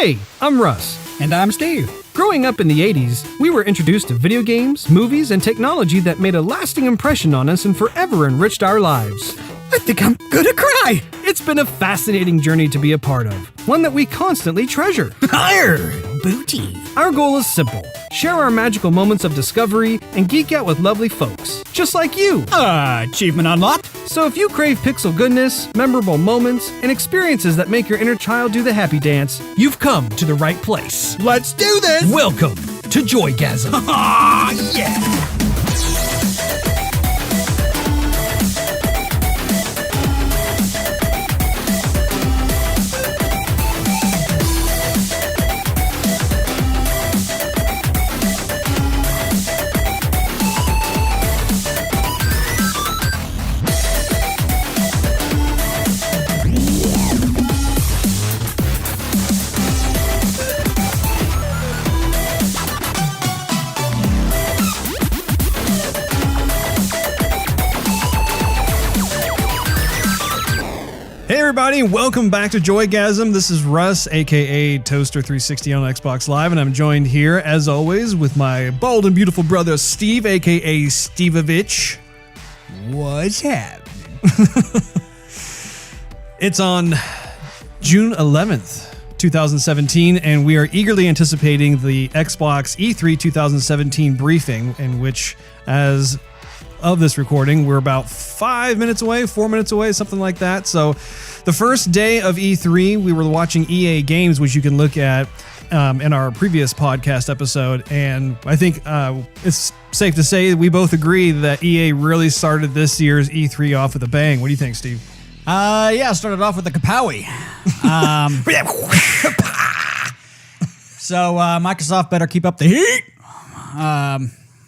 Hey, I'm Russ. And I'm Steve. Growing up in the 80s, we were introduced to video games, movies, and technology that made a lasting impression on us and forever enriched our lives. I think I'm gonna cry. It's been a fascinating journey to be a part of, one that we constantly treasure. Higher, booty. Our goal is simple: share our magical moments of discovery and geek out with lovely folks, just like you. Achievement unlocked. So if you crave pixel goodness, memorable moments, and experiences that make your inner child do the happy dance, you've come to the right place. Let's do this. Welcome to Joygasm. Ah, yeah. Hey everybody, welcome back to Joygasm. This is Russ, aka Toaster360 on Xbox Live, and I'm joined here, as always, with my bald and beautiful brother Steve, aka Stevavitch. What's happening? It's on June 11th, 2017, and we are eagerly anticipating the Xbox E3 2017 briefing, in which, as of this recording, we're about 4 minutes away, something like that. So the first day of E3, we were watching EA games, which you can look at in our previous podcast episode. And I think it's safe to say that we both agree that EA really started this year's E3 off with a bang. What do you think, Steve? Yeah, started off with the kapowie. So Microsoft better keep up the heat.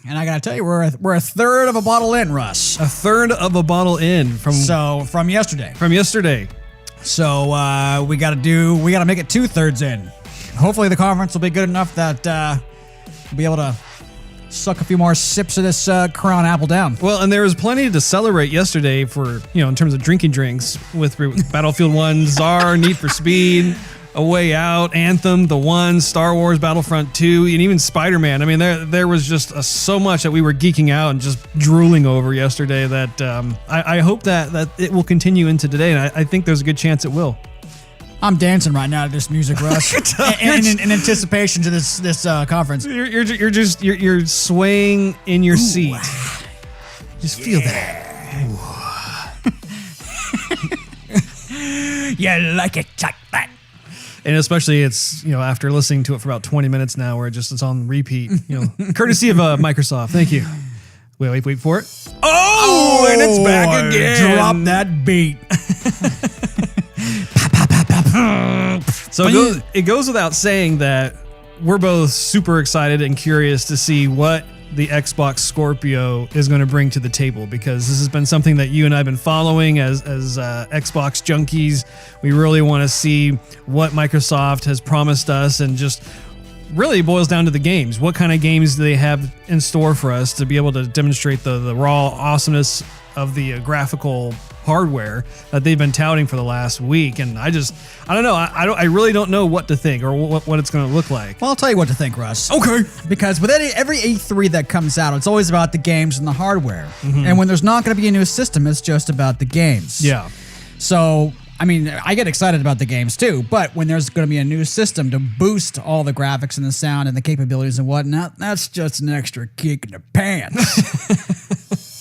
And I gotta tell you, we're a third of a bottle in, Russ. A third of a bottle in from yesterday. From yesterday. So we gotta make it 2/3 in. Hopefully the conference will be good enough that we'll be able to suck a few more sips of this Crown Apple down. Well, and there was plenty to celebrate yesterday for, in terms of drinking drinks with Battlefield 1, Czar, Need for Speed, A Way Out, Anthem, The One, Star Wars Battlefront 2, and even Spider-Man. I mean, there was just so much that we were geeking out and just drooling over yesterday that I hope that it will continue into today, and I think there's a good chance it will. I'm dancing right now to this music, Russ, in anticipation to this conference. You're swaying in your seat. Just feel that. You like it like that. And especially it's, after listening to it for about 20 minutes now where it's on repeat, courtesy of Microsoft. Thank you. Wait for it. Oh, and it's back again. Drop that beat. So it goes without saying that we're both super excited and curious to see what the Xbox Scorpio is going to bring to the table, because this has been something that you and I have been following as Xbox junkies. We really want to see what Microsoft has promised us, and just really boils down to the games. What kind of games do they have in store for us to be able to demonstrate the raw awesomeness of the graphical hardware that they've been touting for the last week? And I don't know. I really don't know what to think or what it's going to look like. Well, I'll tell you what to think, Russ. Okay. Because with every E3 that comes out, it's always about the games and the hardware. Mm-hmm. And when there's not going to be a new system, it's just about the games. Yeah. So, I mean, I get excited about the games too, but when there's going to be a new system to boost all the graphics and the sound and the capabilities and whatnot, that's just an extra kick in the pants.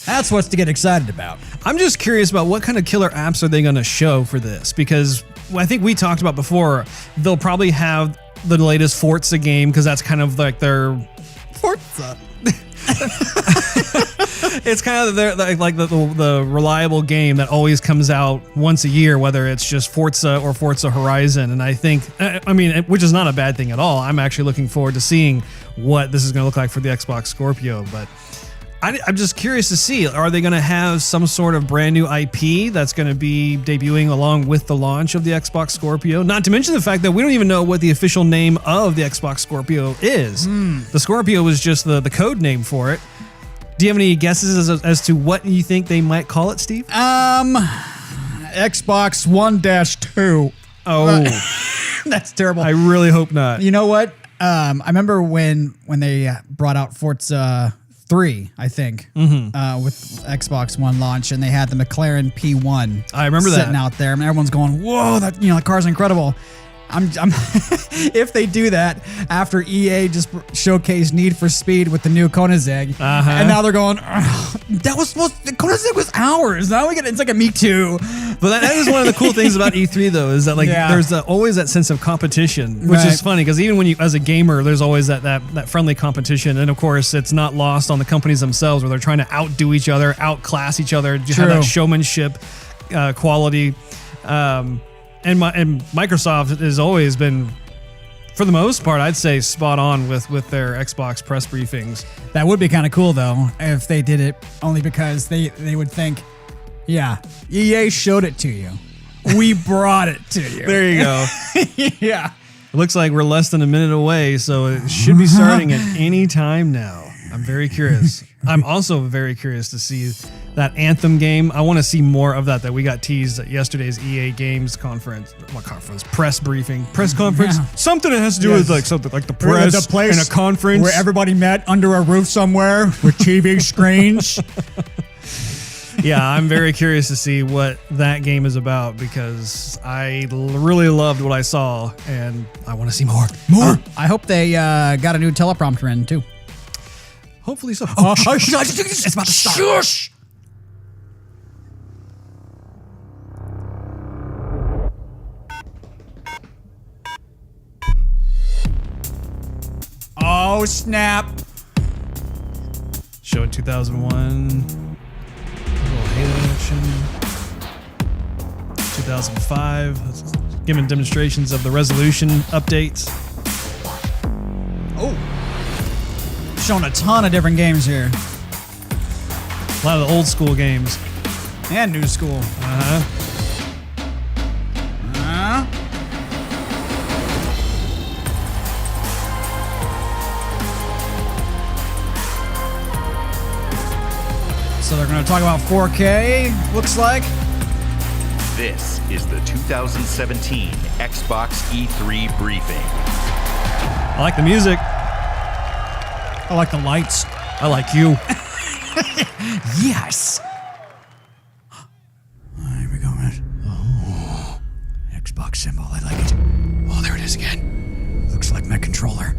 That's what's to get excited about. I'm just curious about what kind of killer apps are they going to show for this, because I think we talked about before, they'll probably have the latest Forza game, because that's kind of like their Forza. It's kind of the reliable game that always comes out once a year, whether it's just Forza or Forza Horizon. And I think, which is not a bad thing at all. I'm actually looking forward to seeing what this is going to look like for the Xbox Scorpio, but I'm just curious to see, are they going to have some sort of brand new IP that's going to be debuting along with the launch of the Xbox Scorpio? Not to mention the fact that we don't even know what the official name of the Xbox Scorpio is. The Scorpio was just the code name for it. Do you have any guesses as to what you think they might call it, Steve? Xbox 1-2. Oh. That's terrible. I really hope not. You know what? I remember when they brought out Forza 3, I think, with Xbox One launch, and they had the McLaren P1. I remember sitting that out there, and everyone's going, "Whoa, that car's incredible." I'm if they do that after EA just showcased Need for Speed with the new Koenigsegg, and now they're going, "That was the Koenigsegg was ours." Now it's like a Me Too. But that is one of the cool things about E3 though, is that there's always that sense of competition, which is funny because even when you, as a gamer, there's always that friendly competition, and of course it's not lost on the companies themselves where they're trying to outdo each other, outclass each other, have that showmanship quality. And Microsoft has always been, for the most part, I'd say spot on with their Xbox press briefings. That would be kind of cool, though, if they did it only because they would think, yeah, EA showed it to you. We brought it to you. There you go. Yeah. It looks like we're less than a minute away, so it should be starting at any time now. I'm very curious. I'm also very curious to see that Anthem game. I want to see more of that we got teased at yesterday's EA Games conference. What conference? Press briefing. Press conference? Yeah. Something that has to do with something like the press and a conference. Where everybody met under a roof somewhere with TV screens. Yeah, I'm very curious to see what that game is about because I really loved what I saw and I want to see more. I hope they got a new teleprompter in too. Hopefully so. It's about to start. Shush! Oh, snap. Show in 2001. Halo action. 2005. Giving demonstrations of the resolution updates. Oh. Showing a ton of different games here. A lot of the old school games. And new school. So they're going to talk about 4K, looks like. This is the 2017 Xbox E3 briefing. I like the music. I like the lights. I like you. Yes. Here we go, man. Oh, Xbox symbol. I like it. Oh, there it is again. Looks like my controller.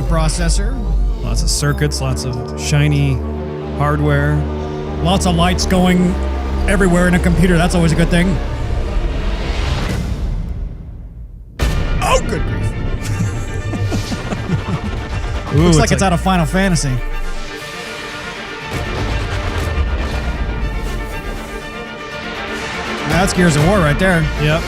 Processor. Lots of circuits, lots of shiny hardware. Lots of lights going everywhere in a computer. That's always a good thing. Oh, good grief. Ooh, looks like it's out of Final Fantasy. That's Gears of War right there. Yep.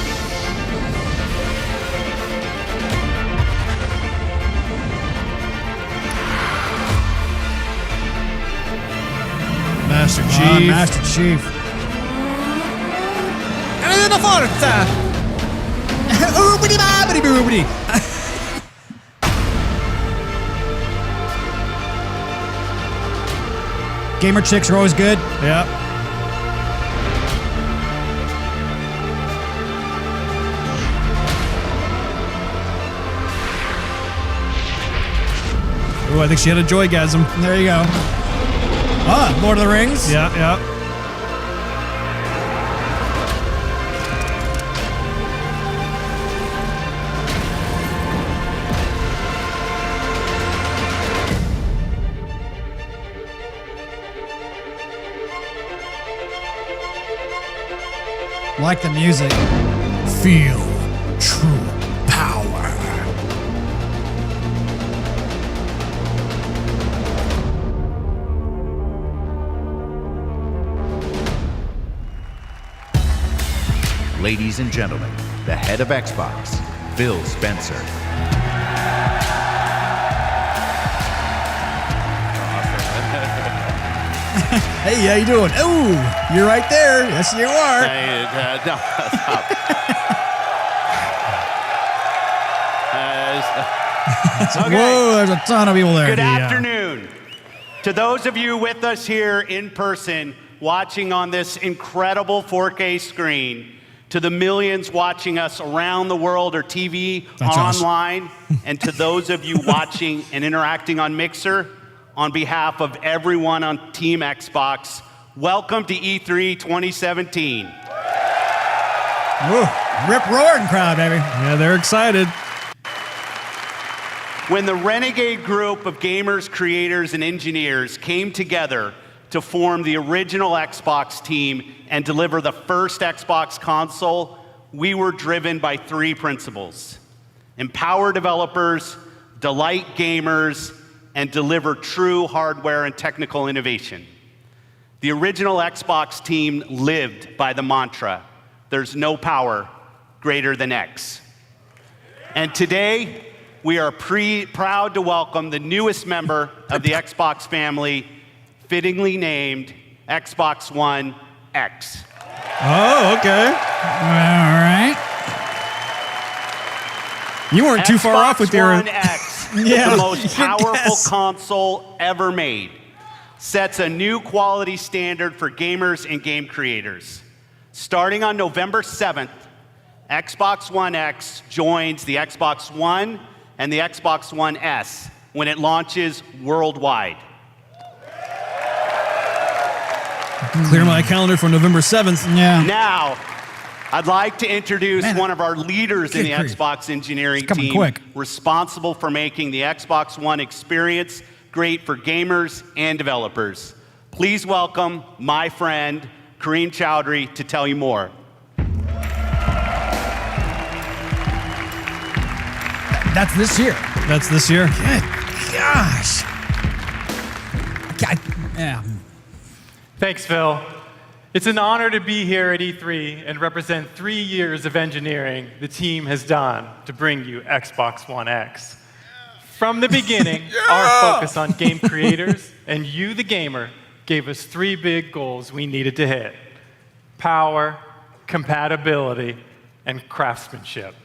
Master Chief. Master Chief. And the Forza. Oobity bobbity boobity. Gamer chicks are always good. Yep. Ooh, I think she had a Joygasm. There you go. Ah, Lord of the Rings. Yeah, yeah. Like the music. Feel true power. Ladies and gentlemen, the head of Xbox, Phil Spencer. Hey, how you doing? Ooh, you're right there. Yes, you are. Hey, no, stop. Okay. Whoa, there's a ton of people there. Good afternoon. To those of you with us here in person, watching on this incredible 4K screen, to the millions watching us around the world or TV, That's online, and to those of you watching and interacting on Mixer, on behalf of everyone on Team Xbox, welcome to E3 2017. Woo, rip-roaring crowd, baby. Yeah, they're excited. When the renegade group of gamers, creators, and engineers came together to form the original Xbox team and deliver the first Xbox console, we were driven by three principles: empower developers, delight gamers, and deliver true hardware and technical innovation. The original Xbox team lived by the mantra, there's no power greater than X. And today, we are proud to welcome the newest member of the Xbox family, fittingly named Xbox One X. Oh, okay. All right. You weren't too far off with your... Xbox One X, Yeah, the most your powerful guess. console ever made, sets a new quality standard for gamers and game creators. Starting on November 7th, Xbox One X joins the Xbox One and the Xbox One S when it launches worldwide. Clear my calendar for November 7th. Yeah. Now, I'd like to introduce Man, one of our leaders in the good grief. Xbox engineering It's coming team, quick. responsible for making the Xbox One experience great for gamers and developers. Please welcome my friend, Kareem Chowdhury, to tell you more. That's this year. That's this year. Good gosh. Yeah. Thanks, Phil. It's an honor to be here at E3 and represent 3 years of engineering the team has done to bring you Xbox One X. From the beginning, our focus on game creators and you, the gamer, gave us 3 big goals we needed to hit: power, compatibility, and craftsmanship.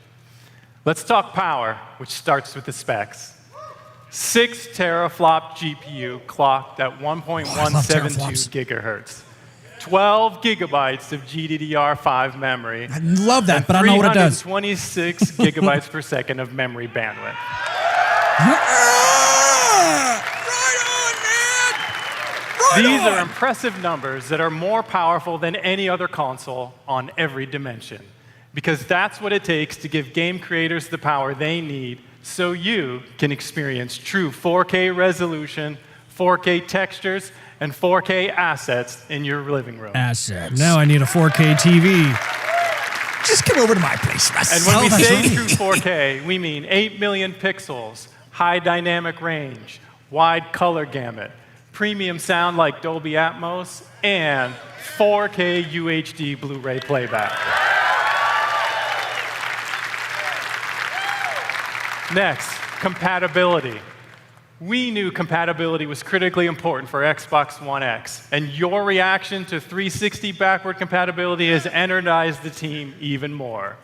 Let's talk power, which starts with the specs. 6 teraflop GPU clocked at 1.172 gigahertz. 12 gigabytes of GDDR5 memory. I love that, and but I don't know what it does. 326 gigabytes per second of memory bandwidth. These are impressive numbers that are more powerful than any other console on every dimension, because that's what it takes to give game creators the power they need so you can experience true 4K resolution, 4K textures, and 4K assets in your living room. Assets. Now I need a 4K TV. Just come over to my place, Russ. And when we that's say right. true 4K, we mean 8 million pixels, high dynamic range, wide color gamut, premium sound like Dolby Atmos, and 4K UHD Blu-ray playback. Next, compatibility. We knew compatibility was critically important for Xbox One X, and your reaction to 360 backward compatibility has energized the team even more.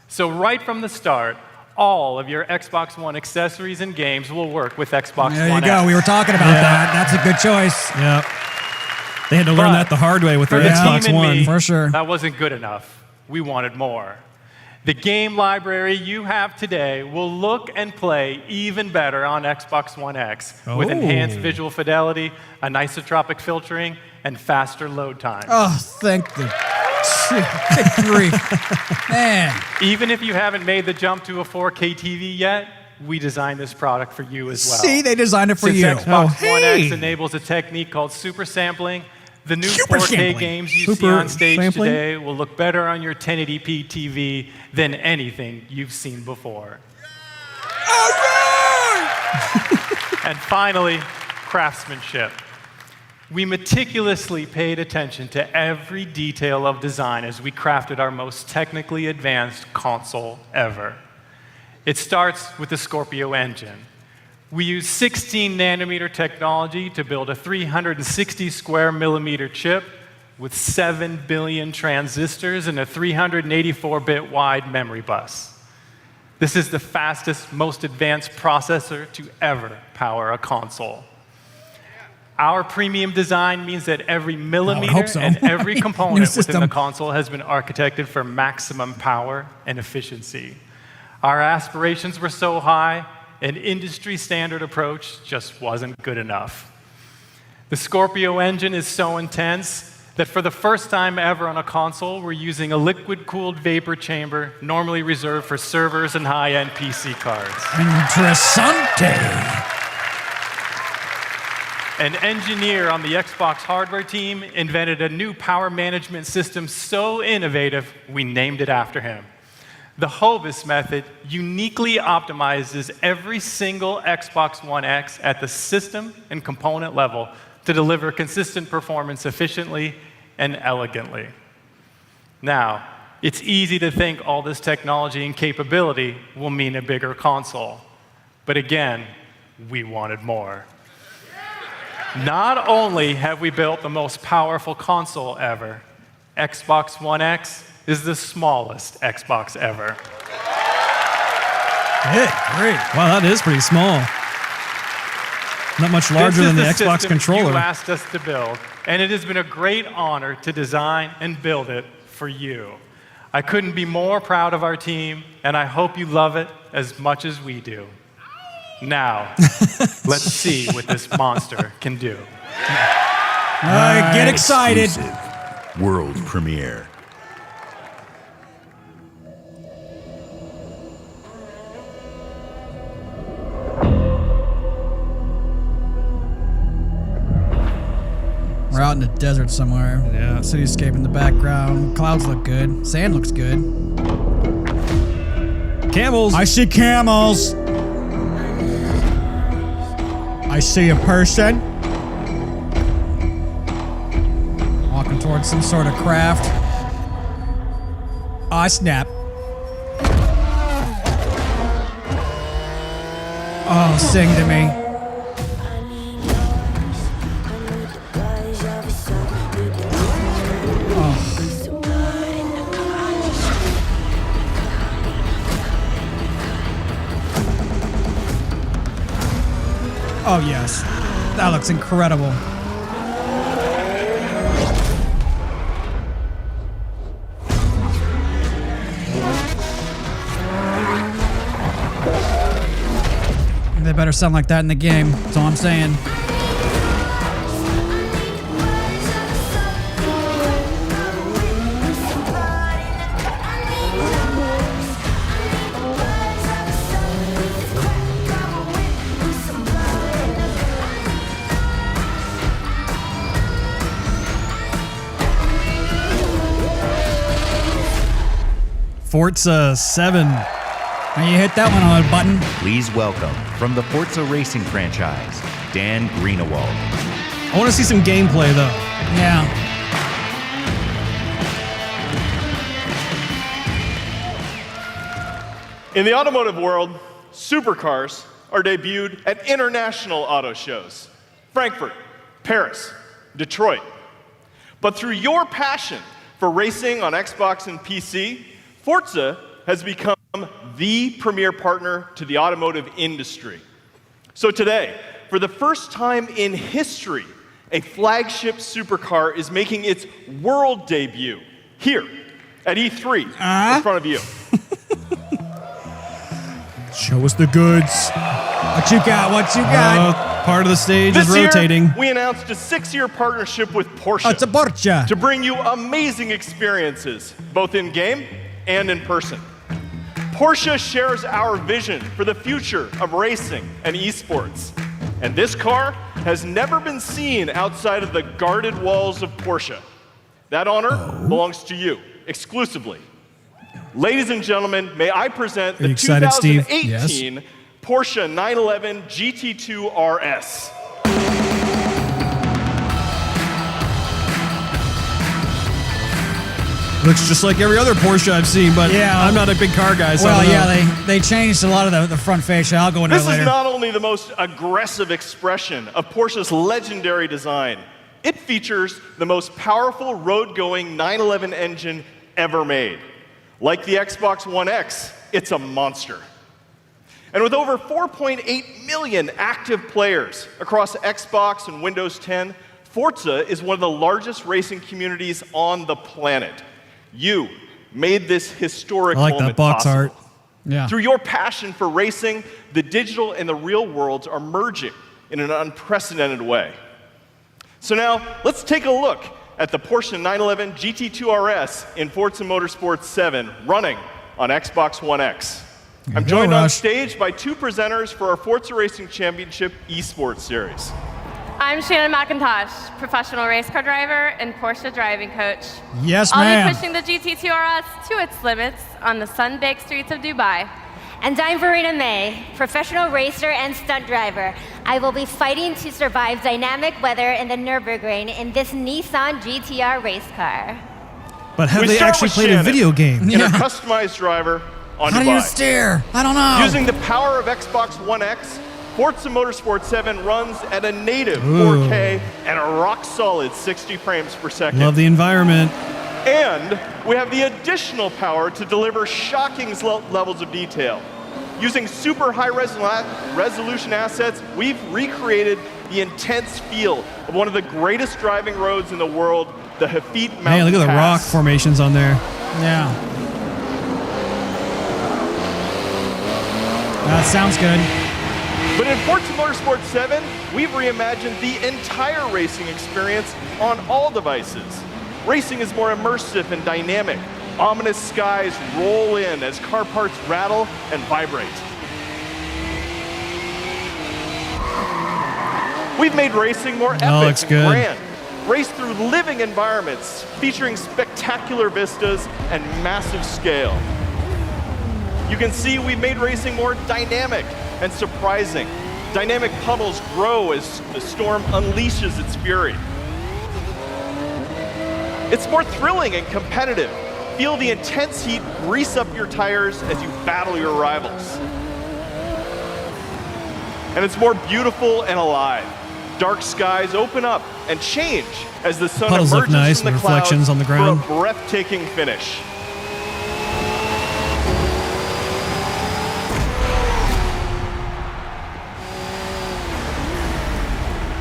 So right from the start, all of your Xbox One accessories and games will work with Xbox There One you go. X. We were talking about that. That's a good choice. Yep. They had to learn But that the hard way with For their the Xbox team and One. me, For sure. that wasn't good enough. We wanted more. The game library you have today will look and play even better on Xbox One X with Oh. enhanced visual fidelity, anisotropic filtering, and faster load times. Oh, thank the good grief. Man. Even if you haven't made the jump to a 4K TV yet, we designed this product for you as well. See, they designed it for Since you. Xbox Oh, One hey. X enables a technique called super sampling, the new Super 4K sampling. games you see Super on stage sampling? today will look better on your 1080p TV than anything you've seen before. And finally, craftsmanship. We meticulously paid attention to every detail of design as we crafted our most technically advanced console ever. It starts with the Scorpio engine. We use 16 nanometer technology to build a 360 square millimeter chip with 7 billion transistors and a 384-bit wide memory bus. This is the fastest, most advanced processor to ever power a console. Our premium design means that every millimeter and every component within the console has been architected for maximum power and efficiency. Our aspirations were so high, an industry standard approach just wasn't good enough. The Scorpio engine is so intense that for the first time ever on a console, we're using a liquid-cooled vapor chamber normally reserved for servers and high-end PC cards. Interessante. An engineer on the Xbox hardware team invented a new power management system so innovative, we named it after him. The Hovis method uniquely optimizes every single Xbox One X at the system and component level to deliver consistent performance efficiently and elegantly. Now, it's easy to think all this technology and capability will mean a bigger console. But again, we wanted more. Not only have we built the most powerful console ever, Xbox One X is the smallest Xbox ever. Great. Wow, that is pretty small. Not much larger than the Xbox controller. You asked us to build, and it has been a great honor to design and build it for you. I couldn't be more proud of our team, and I hope you love it as much as we do. Now, let's see what this monster can do. Get excited. Exclusive world premiere. We're out in the desert somewhere. Yeah. Cityscape in the background. Clouds look good. Sand looks good. Camels. I see camels. I see a person walking towards some sort of craft. Ah, snap. Oh, sing to me. Oh, yes. That looks incredible. They better sound like that in the game. That's all I'm saying. Forza 7. Now you hit that one on a button. Please welcome, from the Forza Racing franchise, Dan Greenewald. I want to see some gameplay, though. Yeah. In the automotive world, supercars are debuted at international auto shows. Frankfurt, Paris, Detroit. But through your passion for racing on Xbox and PC, Forza has become the premier partner to the automotive industry. So today, for the first time in history, a flagship supercar is making its world debut here at E3 in front of you. Show us the goods. What you got? What you got? Part of the stage This is rotating. year, we announced a 6-year partnership with Porsche It's a Porsche. to bring you amazing experiences, both in-game and in person. Porsche shares our vision for the future of racing and esports. And this car has never been seen outside of the guarded walls of Porsche. That honor belongs to you, exclusively. Ladies and gentlemen, may I present the excited, Steve? 2018 Porsche 911 GT2 RS. Looks just like every other Porsche I've seen, but Yeah. I'm not a big car guy, so I Well, don't know. yeah, they changed a lot of the front fascia. I'll go into This it later. is not only the most aggressive expression of Porsche's legendary design, it features the most powerful road-going 911 engine ever made. Like the Xbox One X, it's a monster. And with over 4.8 million active players across Xbox and Windows 10, Forza is one of the largest racing communities on the planet. You made this historic I like moment that box possible. art. Yeah. Through your passion for racing, the digital and the real worlds are merging in an unprecedented way. So now, let's take a look at the Porsche 911 GT2 RS in Forza Motorsport 7 running on Xbox One X. I'm go, joined on Russ. stage by two presenters for our Forza Racing Championship esports series. I'm Shannon McIntosh, professional race car driver and Porsche driving coach. Yes, I'll ma'am. be pushing the GT2 RS to its limits on the sun-baked streets of Dubai. And I'm Verena May, professional racer and stunt driver. I will be fighting to survive dynamic weather in the Nürburgring in this Nissan GTR race car. But have We they start actually with played a Shannon. video game? In a customized driver on How Dubai. do you steer? I don't know. Using the power of Xbox One X, Forza Motorsport 7 runs at a native Ooh. 4K and a rock-solid 60 frames per second. Love the environment. And we have the additional power to deliver shocking levels of detail. Using super high resolution assets, we've recreated the intense feel of one of the greatest driving roads in the world, the Hafit Mountain Man, look at the rock Pass. formations on there. Yeah. That sounds good. But in Forza Motorsport 7, we've reimagined the entire racing experience on all devices. Racing is more immersive and dynamic. Ominous skies roll in as car parts rattle and vibrate. We've made racing more epic looks and good. grand. Race through living environments featuring spectacular vistas and massive scale. You can see we've made racing more dynamic and surprising. Dynamic puddles grow as the storm unleashes its fury. It's more thrilling and competitive. Feel the intense heat grease up your tires as you battle your rivals. And it's more beautiful and alive. Dark skies open up and change as the sun Puddles look emerges nice, from the reflections clouds on the ground. for a breathtaking finish.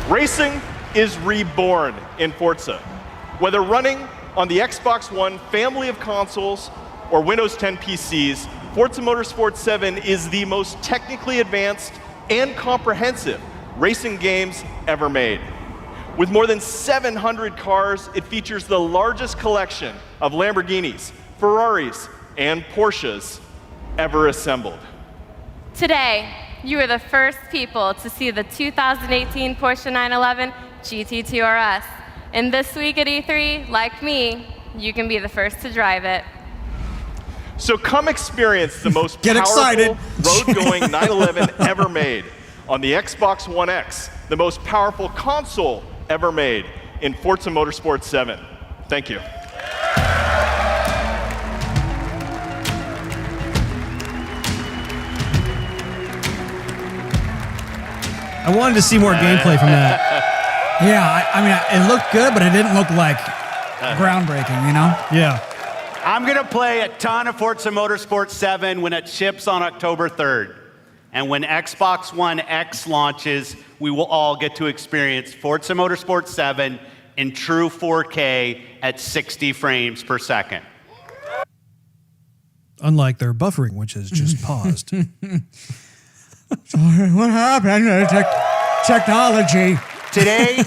Racing is reborn in Forza. Whether running on the Xbox One family of consoles or Windows 10 PCs, Forza Motorsport 7 is the most technically advanced and comprehensive racing games ever made. With more than 700 cars, it features the largest collection of Lamborghinis, Ferraris, and Porsches ever assembled. Today, you are the first people to see the 2018 Porsche 911 GT2 RS. And this week at E3, like me, you can be the first to drive it. So come experience the most Get powerful excited. road-going 911 ever made on the Xbox One X, the most powerful console ever made in Forza Motorsport 7. Thank you. I wanted to see more gameplay from that. Yeah, I mean, it looked good, but it didn't look like groundbreaking, you know? Yeah. I'm going to play a ton of Forza Motorsport 7 when it ships on October 3rd. And when Xbox One X launches, we will all get to experience Forza Motorsport 7 in true 4K at 60 frames per second. Unlike their buffering, which has just paused. What happened? Technology. Today,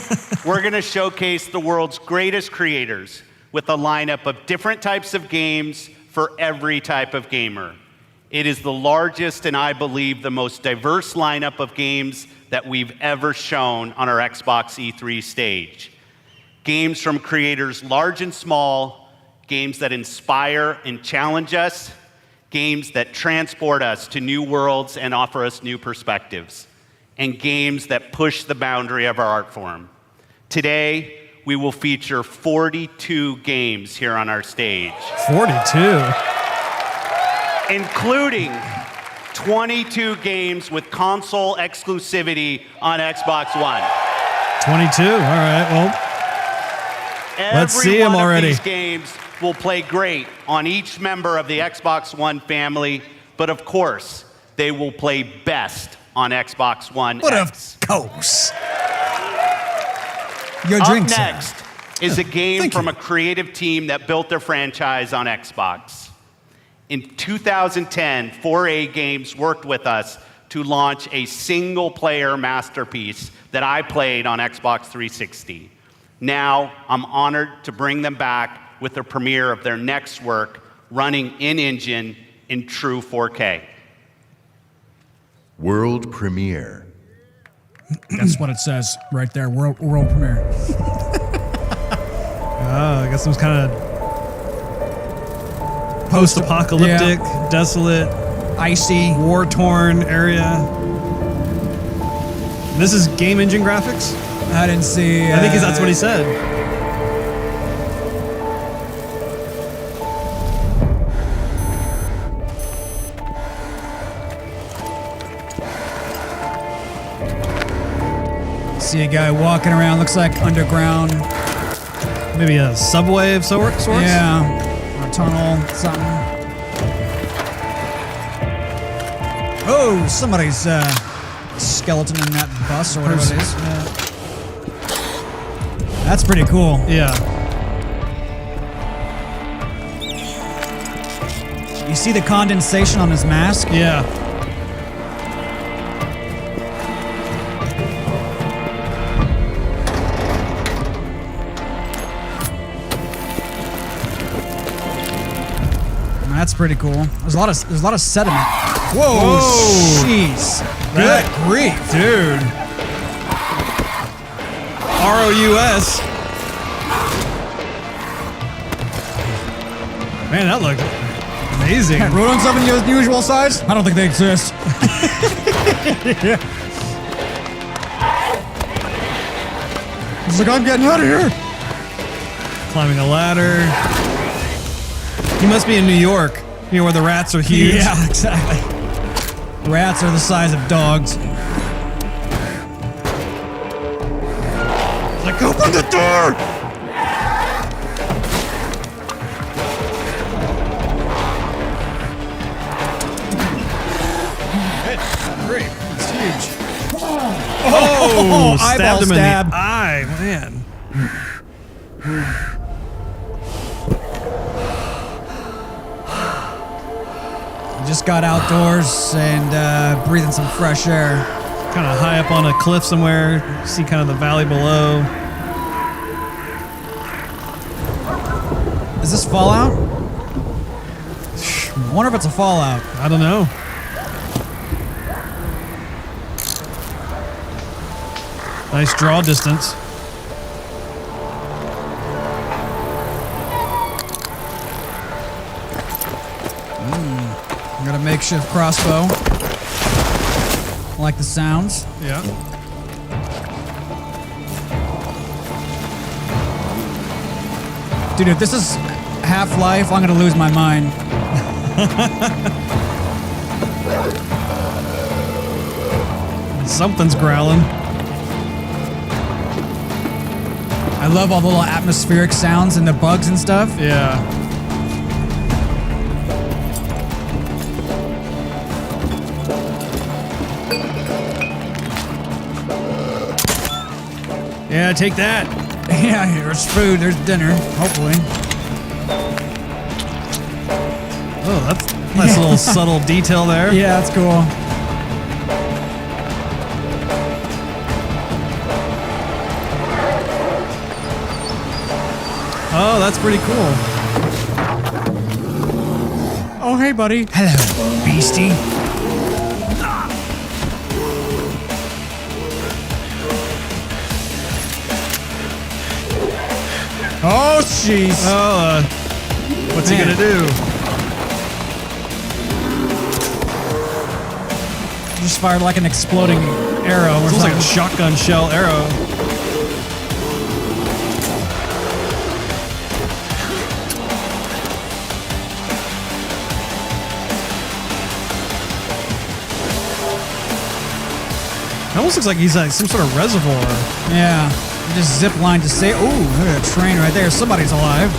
we're going to showcase the world's greatest creators with a lineup of different types of games for every type of gamer. It is the largest and I believe the most diverse lineup of games that we've ever shown on our Xbox E3 stage. Games from creators large and small, games that inspire and challenge us, games that transport us to new worlds and offer us new perspectives, and games that push the boundary of our art form. Today, we will feature 42 games here on our stage. 42. Including 22 games with console exclusivity on Xbox One. 22. All right. Well, let's see them already. These games will play great on each member of the Xbox One family, but of course, they will play best on Xbox One X. Of course. Your Up drink, next is a game from a creative team that built their franchise on Xbox. In 2010, 4A Games worked with us to launch a single-player masterpiece that I played on Xbox 360. Now, I'm honored to bring them back with the premiere of their next work, running in-engine in true 4K. World premiere. That's what it says right there. World premiere. Oh, I guess it was kind of post-apocalyptic, desolate, icy, war-torn area. This is game engine graphics? I didn't see. I think that's what he said. See a guy walking around, looks like underground. Maybe a subway of sorts? Yeah, or a tunnel, something. Oh, somebody's skeleton in that bus or whatever it is. That's pretty cool. Yeah. You see the condensation on his mask? Yeah. That's pretty cool. There's a lot of sediment. Whoa! Jeez. Good grief, dude. ROUS. Man, that looked amazing. Rodents of unusual size? I don't think they exist. It's like, I'm getting out of here. Climbing a ladder. He must be in New York, you know, where the rats are huge. Yeah, exactly. Rats are the size of dogs. Like, open the door! Great. It's huge. Oh, eyeball stabbed him stab. in the eye, man. Just got outdoors and breathing some fresh air. Kind of high up on a cliff somewhere. See kind of the valley below. Is this Fallout? I wonder if it's a Fallout. I don't know. Nice draw distance. Got a makeshift crossbow. I like the sounds. Yeah. Dude, if this is Half-Life, I'm gonna lose my mind. Something's growling. I love all the little atmospheric sounds and the bugs and stuff. Yeah. Yeah, take that. Yeah, there's food, there's dinner, hopefully. Oh, that's a nice little subtle detail there. Yeah, that's cool. Oh, that's pretty cool. Oh, hey, buddy. Hello, beastie. Oh, jeez. Oh, what's he gonna do? Just fired like an exploding arrow. It looks like a shotgun shell arrow. almost looks like he's like some sort of reservoir. Yeah. You just zip line to say, oh, look at a train right there. Somebody's alive.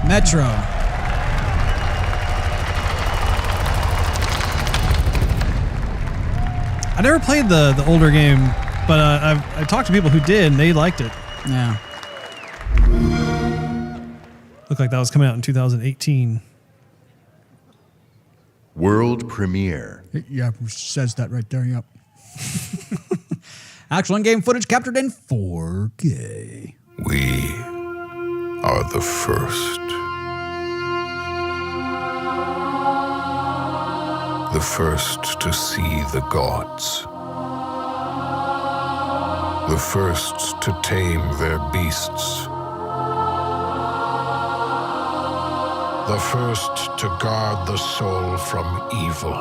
Metro. I never played the older game, but I talked to people who did, and they liked it. Yeah. Looked like that was coming out in 2018. World premiere. Yeah, it says that right there, yep. Actual in-game footage captured in 4K. We are the first. The first to see the gods. The first to tame their beasts. The first to guard the soul from evil.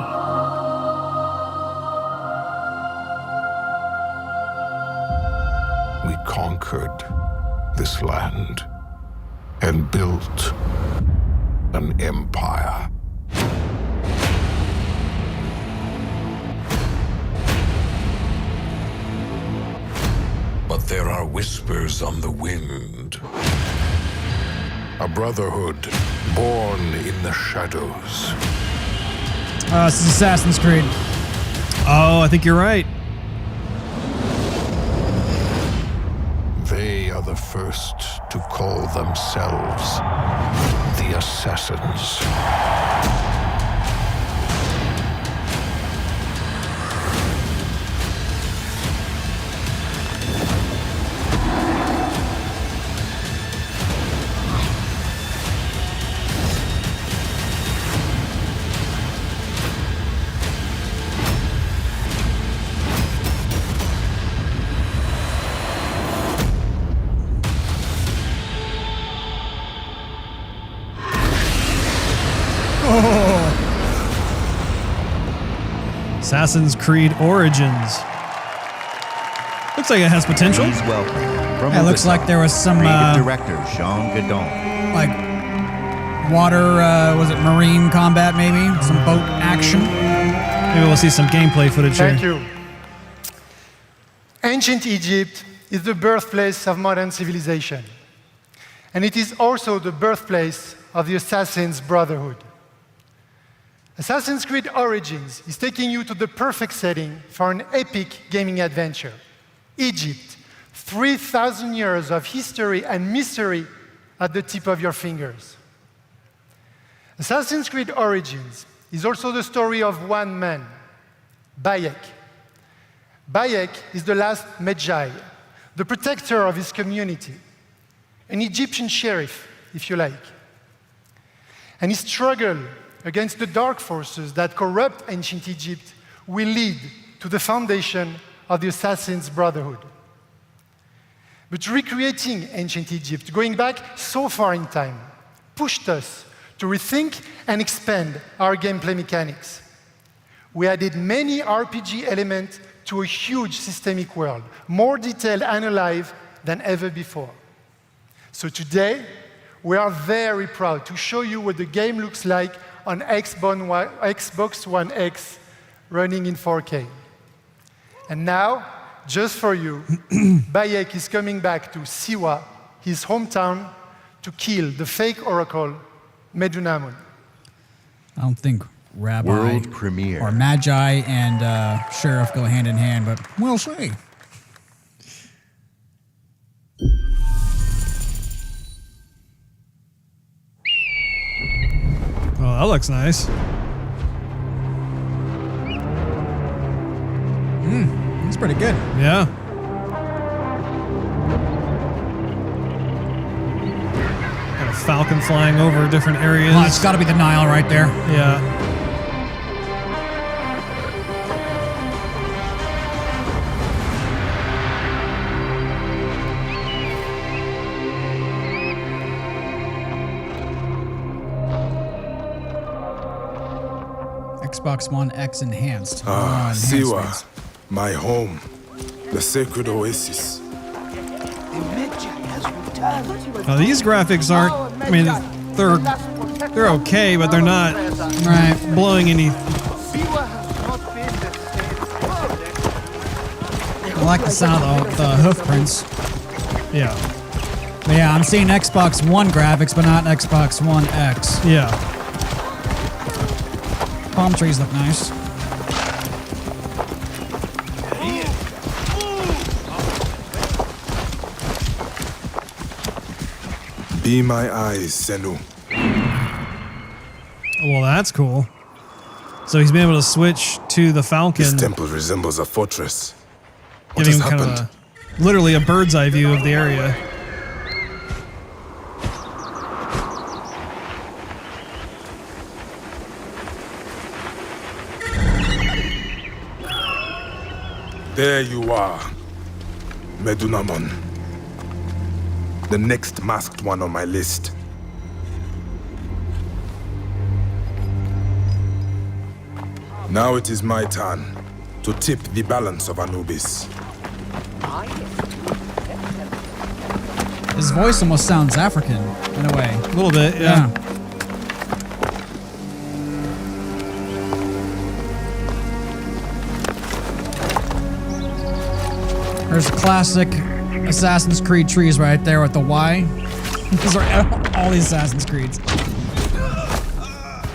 We conquered this land and built an empire. But there are whispers on the wind. A brotherhood born in the shadows. This is Assassin's Creed. Oh, I think you're right. They are the first to call themselves the Assassins. Assassin's Creed Origins. Looks like it has potential. Please welcome from It looks like there was some creative director Jean Gadon. like water, was it marine combat maybe? Some boat action. Maybe we'll see some gameplay footage Thank here. you. Ancient Egypt is the birthplace of modern civilization. And it is also the birthplace of the Assassin's Brotherhood. Assassin's Creed Origins is taking you to the perfect setting for an epic gaming adventure. Egypt, 3,000 years of history and mystery at the tip of your fingers. Assassin's Creed Origins is also the story of one man, Bayek. Bayek is the last Magi, the protector of his community, an Egyptian sheriff, if you like. And his struggle against the dark forces that corrupt ancient Egypt will lead to the foundation of the Assassin's Brotherhood. But recreating ancient Egypt, going back so far in time, pushed us to rethink and expand our gameplay mechanics. We added many RPG elements to a huge systemic world, more detailed and alive than ever before. So today, we are very proud to show you what the game looks like on Xbox One X running in 4K. And now, just for you, Bayek is coming back to Siwa, his hometown, to kill the fake oracle, Medunamun. I don't think Rabbi World premiere. or Magi and Sheriff go hand in hand, but we'll see. Oh, that looks nice. That's pretty good. Yeah. Got a falcon flying over different areas. Well, it's got to be the Nile right there. Yeah. Xbox One X enhanced. Siwa, my home, the sacred oasis. Now, these graphics aren't, I mean, they're okay, but they're not blowing any. I like the sound of the hoof prints. Yeah. But yeah, I'm seeing Xbox One graphics, but not Xbox One X. Yeah. Palm trees look nice. Be my eyes, Senu. Well, that's cool. So he's been able to switch to the Falcon. This temple resembles a fortress. What giving has him happened? kind of literally a bird's eye view of the area. There you are, Medunamon. The next masked one on my list. Now it is my turn to tip the balance of Anubis. His voice almost sounds African in a way. A little bit, yeah. There's classic Assassin's Creed trees right there with the Y. These are all these Assassin's Creeds.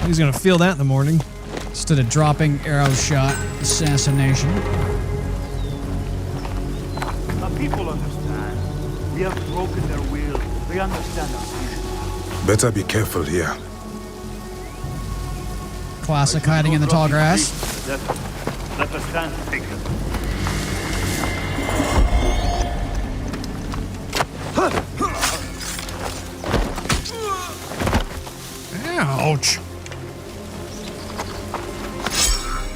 He's gonna feel that in the morning. Instead of dropping arrow shot assassination. The people understand. We have broken their will. They understand us. Better be careful here. Classic hiding in the tall grass. Let us stand together. Ouch.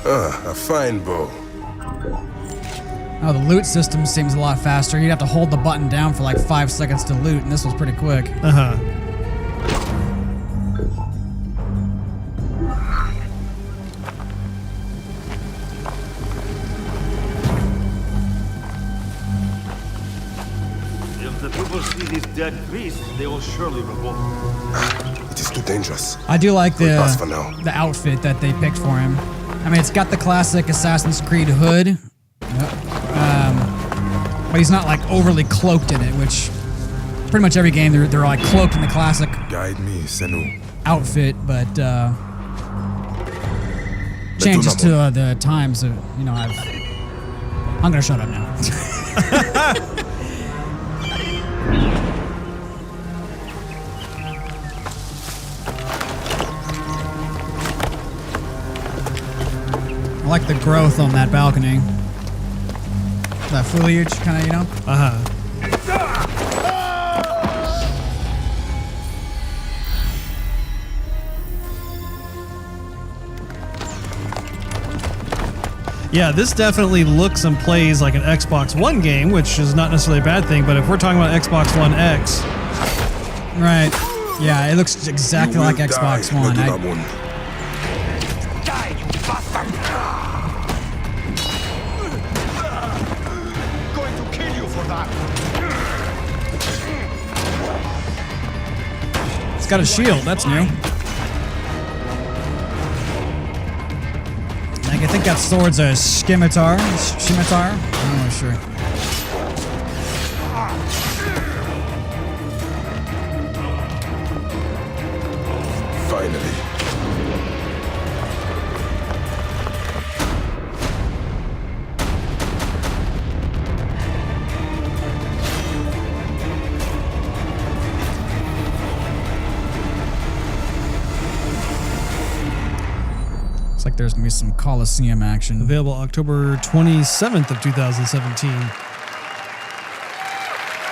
A fine bow. Oh, the loot system seems a lot faster. You'd have to hold the button down for like 5 seconds to loot, and this was pretty quick. Uh-huh. If the people see these dead beasts, they will surely revolt. It is too dangerous. I do like We'll pass for now. the outfit that they picked for him. I mean, it's got the classic Assassin's Creed hood, but he's not like overly cloaked in it, which pretty much every game they're like cloaked in the classic Guide me, Senu. outfit, but changes to the times of, you know, I'm gonna shut up now. I like the growth on that balcony. That foliage, kind of, you know? Uh-huh. Yeah, this definitely looks and plays like an Xbox One game, which is not necessarily a bad thing, but if we're talking about Xbox One X... Right. Yeah, it looks exactly like Xbox One. It's got a shield, that's new. I think that sword's a scimitar. Scimitar? I'm not sure. Finally. Looks like there's gonna be some Coliseum action. Available October 27th of 2017.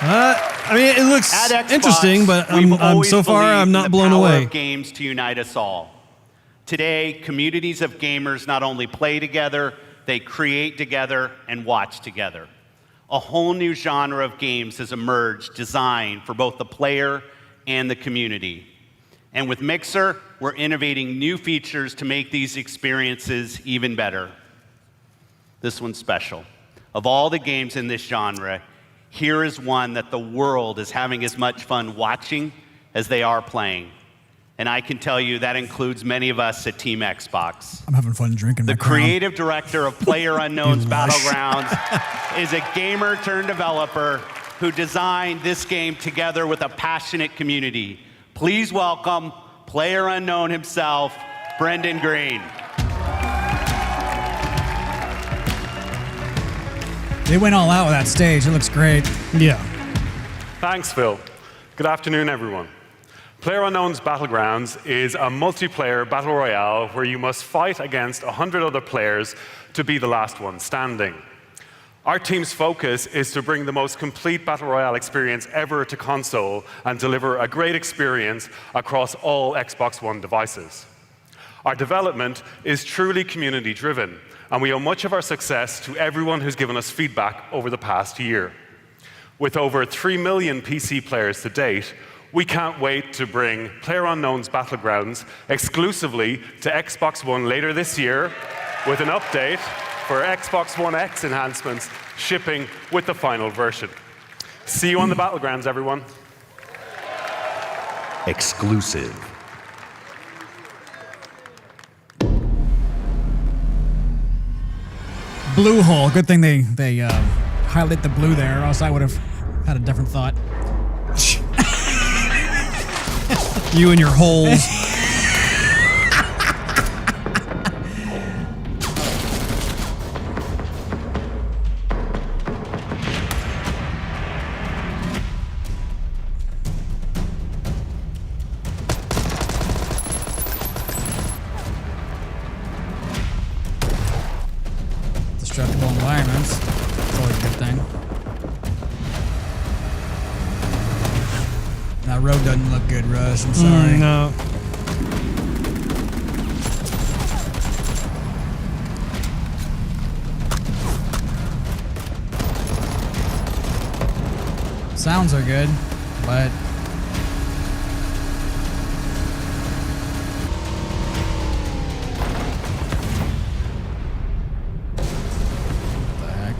I mean, it looks At Xbox, interesting, but we've I'm always so far believed I'm in not the blown power away. of games to unite us all. Today, communities of gamers not only play together, they create together and watch together. A whole new genre of games has emerged designed for both the player and the community. And with Mixer, we're innovating new features to make these experiences even better. This one's special. Of all the games in this genre, here is one that the world is having as much fun watching as they are playing. And I can tell you that includes many of us at Team Xbox. I'm having fun drinking The my crown. creative director of PlayerUnknown's Battlegrounds is a gamer turned developer who designed this game together with a passionate community. Please welcome PlayerUnknown himself, Brendan Green. They went all out with that stage. It looks great. Yeah. Thanks, Phil. Good afternoon, everyone. PlayerUnknown's Battlegrounds is a multiplayer battle royale where you must fight against 100 other players to be the last one standing. Our team's focus is to bring the most complete battle royale experience ever to console and deliver a great experience across all Xbox One devices. Our development is truly community-driven, and we owe much of our success to everyone who's given us feedback over the past year. With over 3 million PC players to date, we can't wait to bring PlayerUnknown's Battlegrounds exclusively to Xbox One later this year with an update for Xbox One X enhancements shipping with the final version. See you on the Battlegrounds, everyone. Exclusive. Blue hole. Good thing they highlight the blue there, or else I would have had a different thought. You and your holes. Destructible environments. That's always a good thing. That road doesn't look good, Russ. I'm sorry. No. Sounds are good, but what the heck?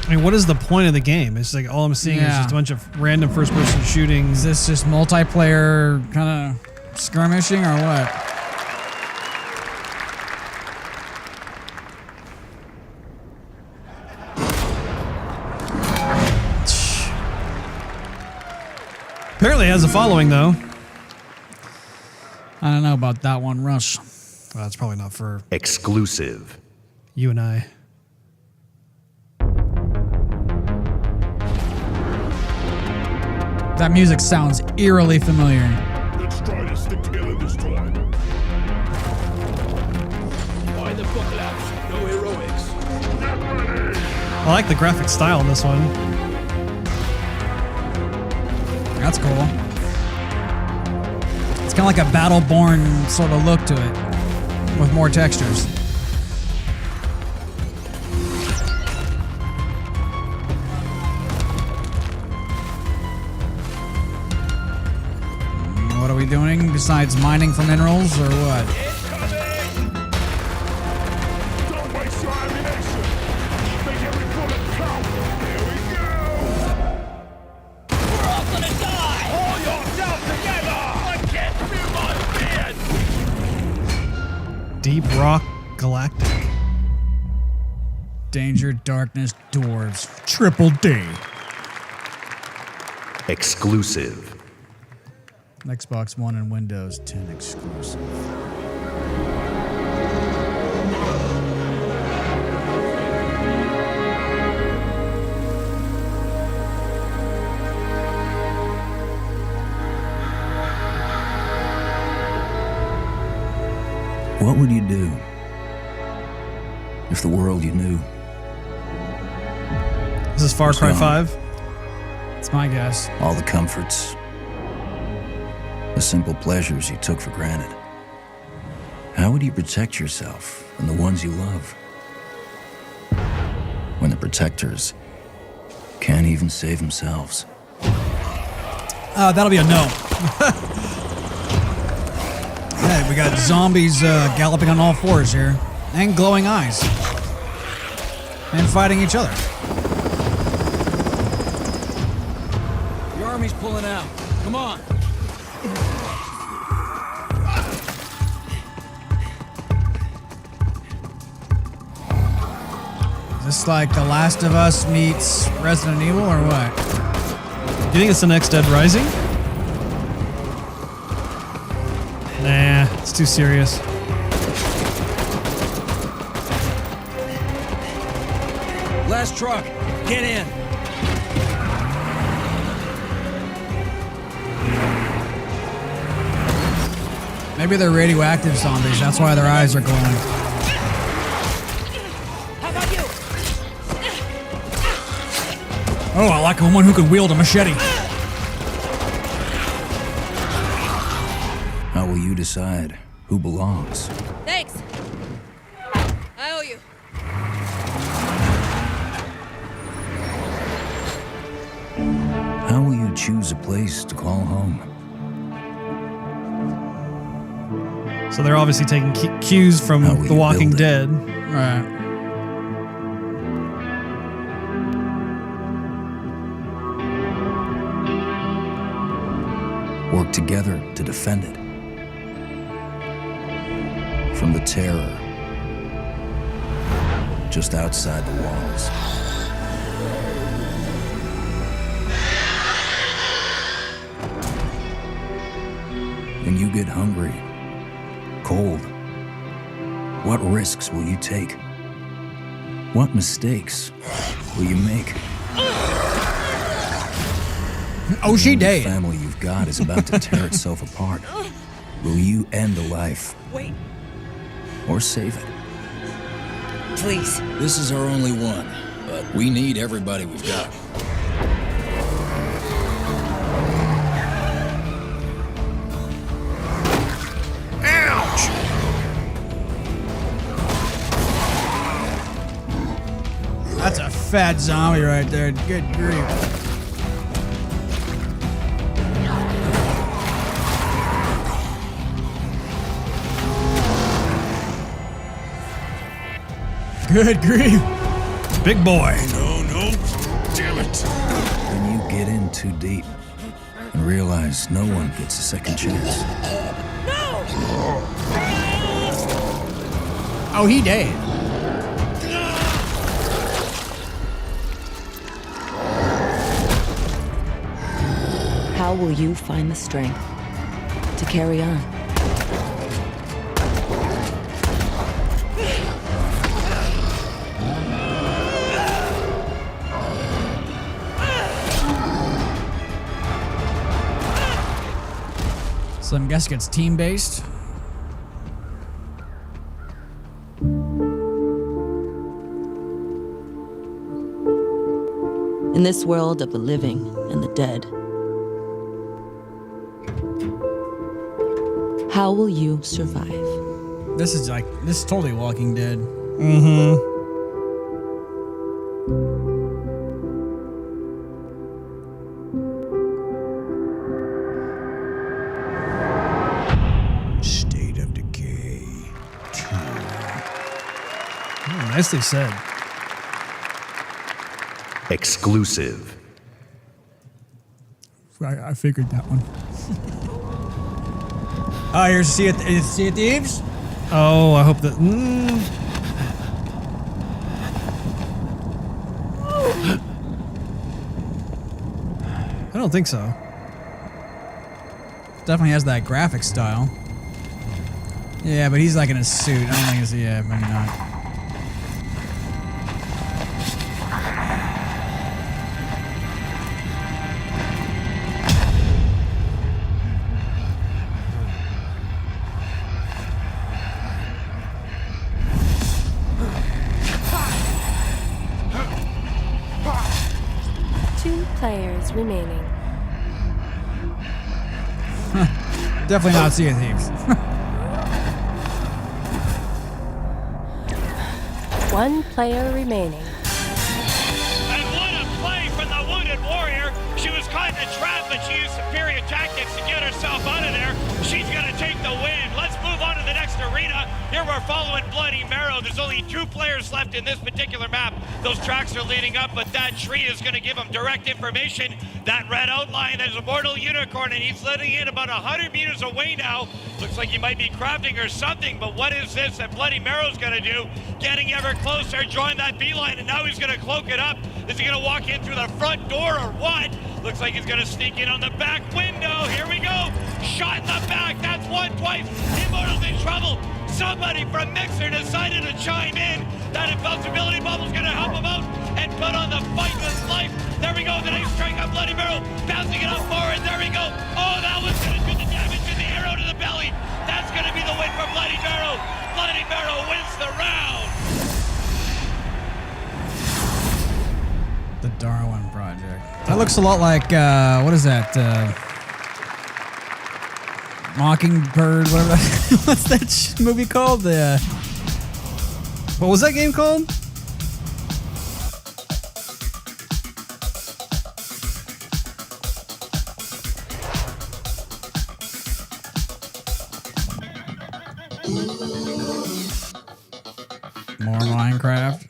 I mean, what is the point of the game? It's like all I'm seeing is just a bunch of random first-person shooting. Is this just multiplayer kind of skirmishing or what? Apparently it has a following, though. I don't know about that one, Russ. Well, that's probably not for Exclusive. you and I. That music sounds eerily familiar. Let's try to stick together this time. Why the fuck laps? No heroics. I like the graphic style in this one. That's cool. It's kind of like a Battleborn sort of look to it, with more textures. What are we doing besides mining for minerals or what? Don't waste your ammunition. Make every bullet count. Here we go. We're all gonna die. Hold yourself together. I can't feel my bed. Deep Rock Galactic. Danger, darkness, dwarves. Triple D. Exclusive. Xbox One and Windows 10 exclusive. What would you do If the world you knew. This is Far Cry 5? It's my guess. All the comforts, the simple pleasures you took for granted. How would you protect yourself and the ones you love when the protectors can't even save themselves? That'll be a no. Hey, we got zombies galloping on all fours here, and glowing eyes, and fighting each other. The army's pulling out. Come on. Is this like The Last of Us meets Resident Evil, or what? Do you think it's the next Dead Rising? Nah, it's too serious. Last truck, get in. Maybe they're radioactive zombies, that's why their eyes are glowing. How about you? Oh, I like one who can wield a machete. How will you decide who belongs? Thanks. I owe you. How will you choose a place to call home? So they're obviously taking cues from The Walking Dead. Right. Work together to defend it. From the terror just outside the walls. When you get hungry, cold, what risks will you take? What mistakes will you make? Oh, she The dead. family you've got is about to tear itself apart. Will you end a life? Wait. Or save it? Please. This is our only one, but we need everybody we've got. Ouch! That's a fat zombie right there. Good grief. Good grief. Big boy. No, damn it. When you get in too deep and realize no one gets a second chance. Oh, he dead. How will you find the strength to carry on? So I'm guessing it's team-based. In this world of the living and the dead, how will you survive? This is totally Walking Dead. Mm-hmm. State of Decay 2. Nicely said. Exclusive. I figured that one. Oh, here's Sea of Thieves? Oh, I hope that. I don't think so. Definitely has that graphic style. Yeah, but he's like in a suit. I don't think it's, yeah, maybe not. players remaining. Definitely not Sea of Thieves. One player remaining. And what a play from the Wounded Warrior. She was caught in a trap, but she used superior tactics to get herself out of there. She's going to take the win. Let's move on to the next arena. Here we're following Bloody Marrow. There's only 2 players left in this particular map. Those tracks are leading up, but that tree is going to give them direct information. That red outline, there's a mortal unicorn, and he's letting in about 100 meters away now. Looks like he might be crafting or something, but what is this that Bloody Marrow's going to do? Getting ever closer, drawing that beeline, and now he's going to cloak it up. Is he going to walk in through the front door or what? Looks like he's going to sneak in on the back window. Here we go. Shot in the back. That's one, twice. Immortal's in trouble. Somebody from Mixer decided to chime in. That invincibility bubble's going to help him out and put on the fight with life. There we go. The nice strike on Bloody Marrow. Bouncing it up forward. There we go. Oh, that was going to do the damage to the arrow to the belly. That's going to be the win for Bloody Marrow. Bloody Marrow wins the round. The Darwin Project. That looks a lot like, what is that? Mockingbird, whatever. What's that movie called? What was that game called? More Minecraft.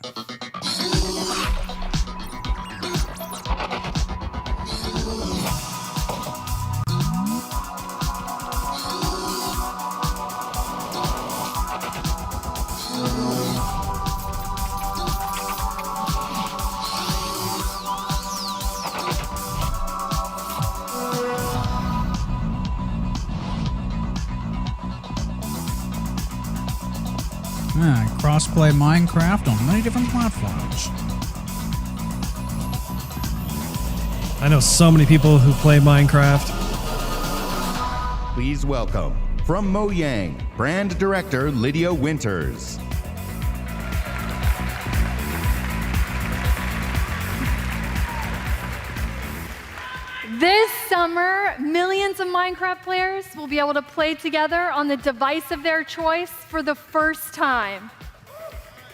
Crossplay Minecraft on many different platforms. I know so many people who play Minecraft. Please welcome, from Mojang, Brand Director Lydia Winters. This summer, millions of Minecraft players will be able to play together on the device of their choice for the first time.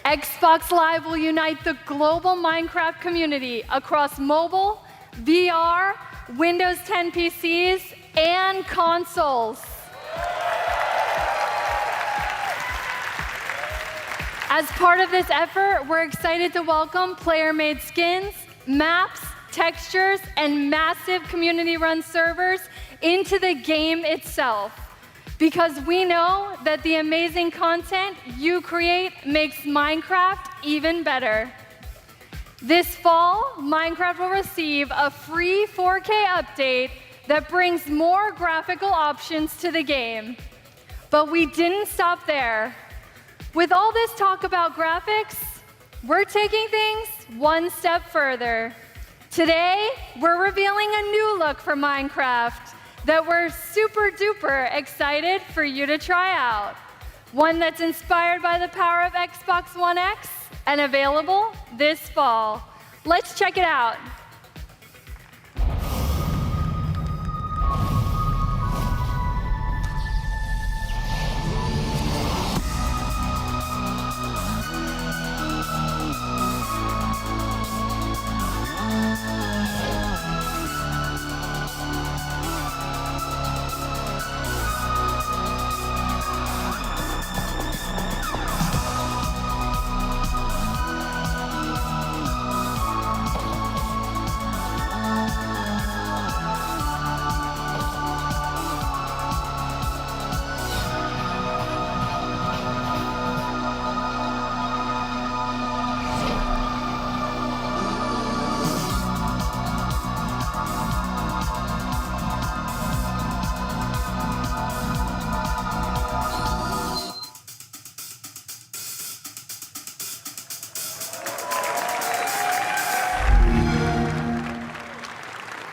Xbox Live will unite the global Minecraft community across mobile, VR, Windows 10 PCs, and consoles. As part of this effort, we're excited to welcome player-made skins, maps, textures, and massive community-run servers into the game itself. Because we know that the amazing content you create makes Minecraft even better. This fall, Minecraft will receive a free 4K update that brings more graphical options to the game. But we didn't stop there. With all this talk about graphics, we're taking things one step further. Today, we're revealing a new look for Minecraft that we're super duper excited for you to try out. One that's inspired by the power of Xbox One X and available this fall. Let's check it out.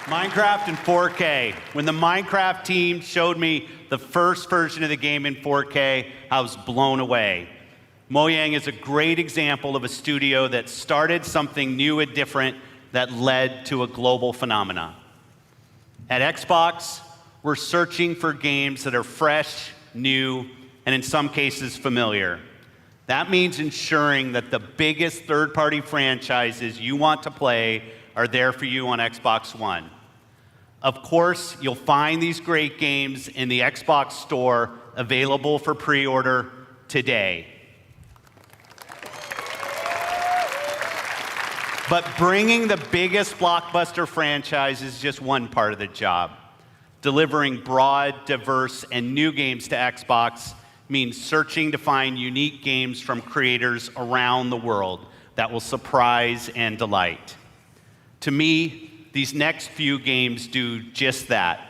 Minecraft in 4K. When the Minecraft team showed me the first version of the game in 4K, I was blown away. Mojang is a great example of a studio that started something new and different that led to a global phenomenon. At Xbox, we're searching for games that are fresh, new, and in some cases familiar. That means ensuring that the biggest third-party franchises you want to play are there for you on Xbox One. Of course, you'll find these great games in the Xbox Store available for pre-order today. But bringing the biggest blockbuster franchise is just one part of the job. Delivering broad, diverse, and new games to Xbox means searching to find unique games from creators around the world that will surprise and delight. To me, these next few games do just that,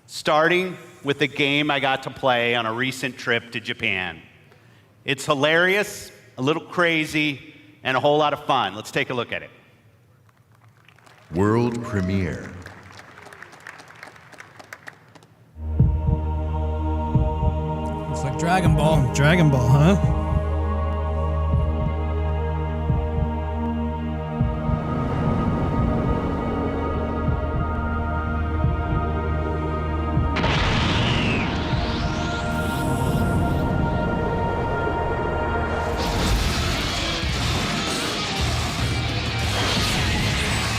starting with a game I got to play on a recent trip to Japan. It's hilarious, a little crazy, and a whole lot of fun. Let's take a look at it. World premiere. Looks like Dragon Ball. Dragon Ball, huh?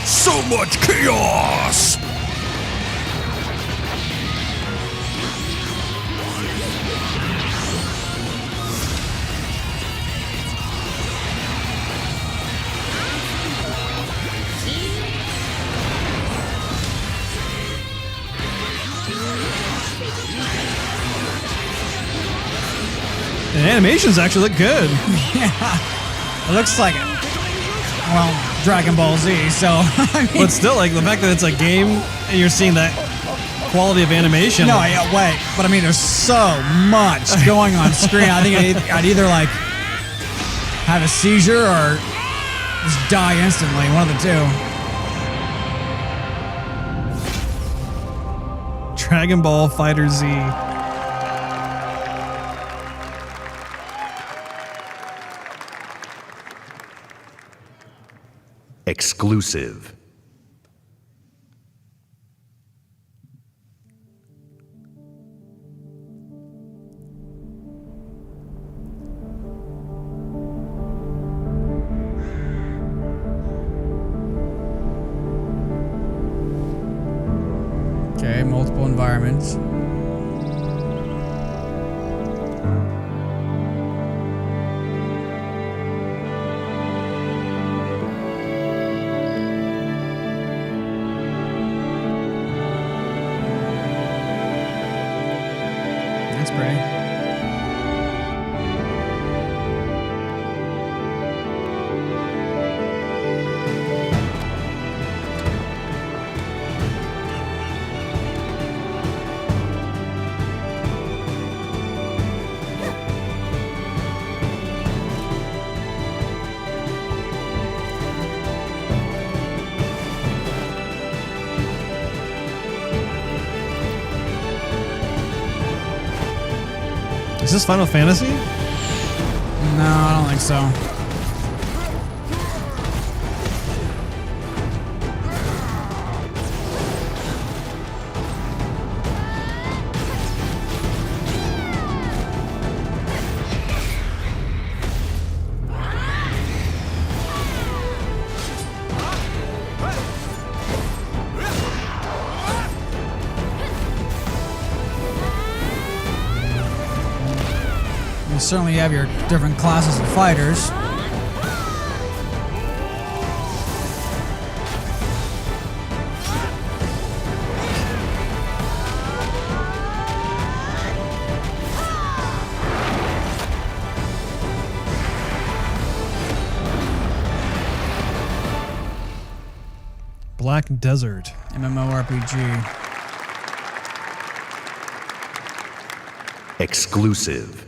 So much chaos! The animations actually look good. Yeah. It looks like it. Well, Dragon Ball Z, so I mean, But still, like the fact that it's a game and you're seeing that quality of animation. No, yeah, wait. But I mean, there's so much going on screen. I think I'd either like have a seizure or just die instantly. One of the two. Dragon Ball Fighter Z. Exclusive. Okay, multiple environments. That's pretty. Is this Final Fantasy? No, I don't think so. You certainly have your different classes of fighters. Black Desert. MMORPG. Exclusive.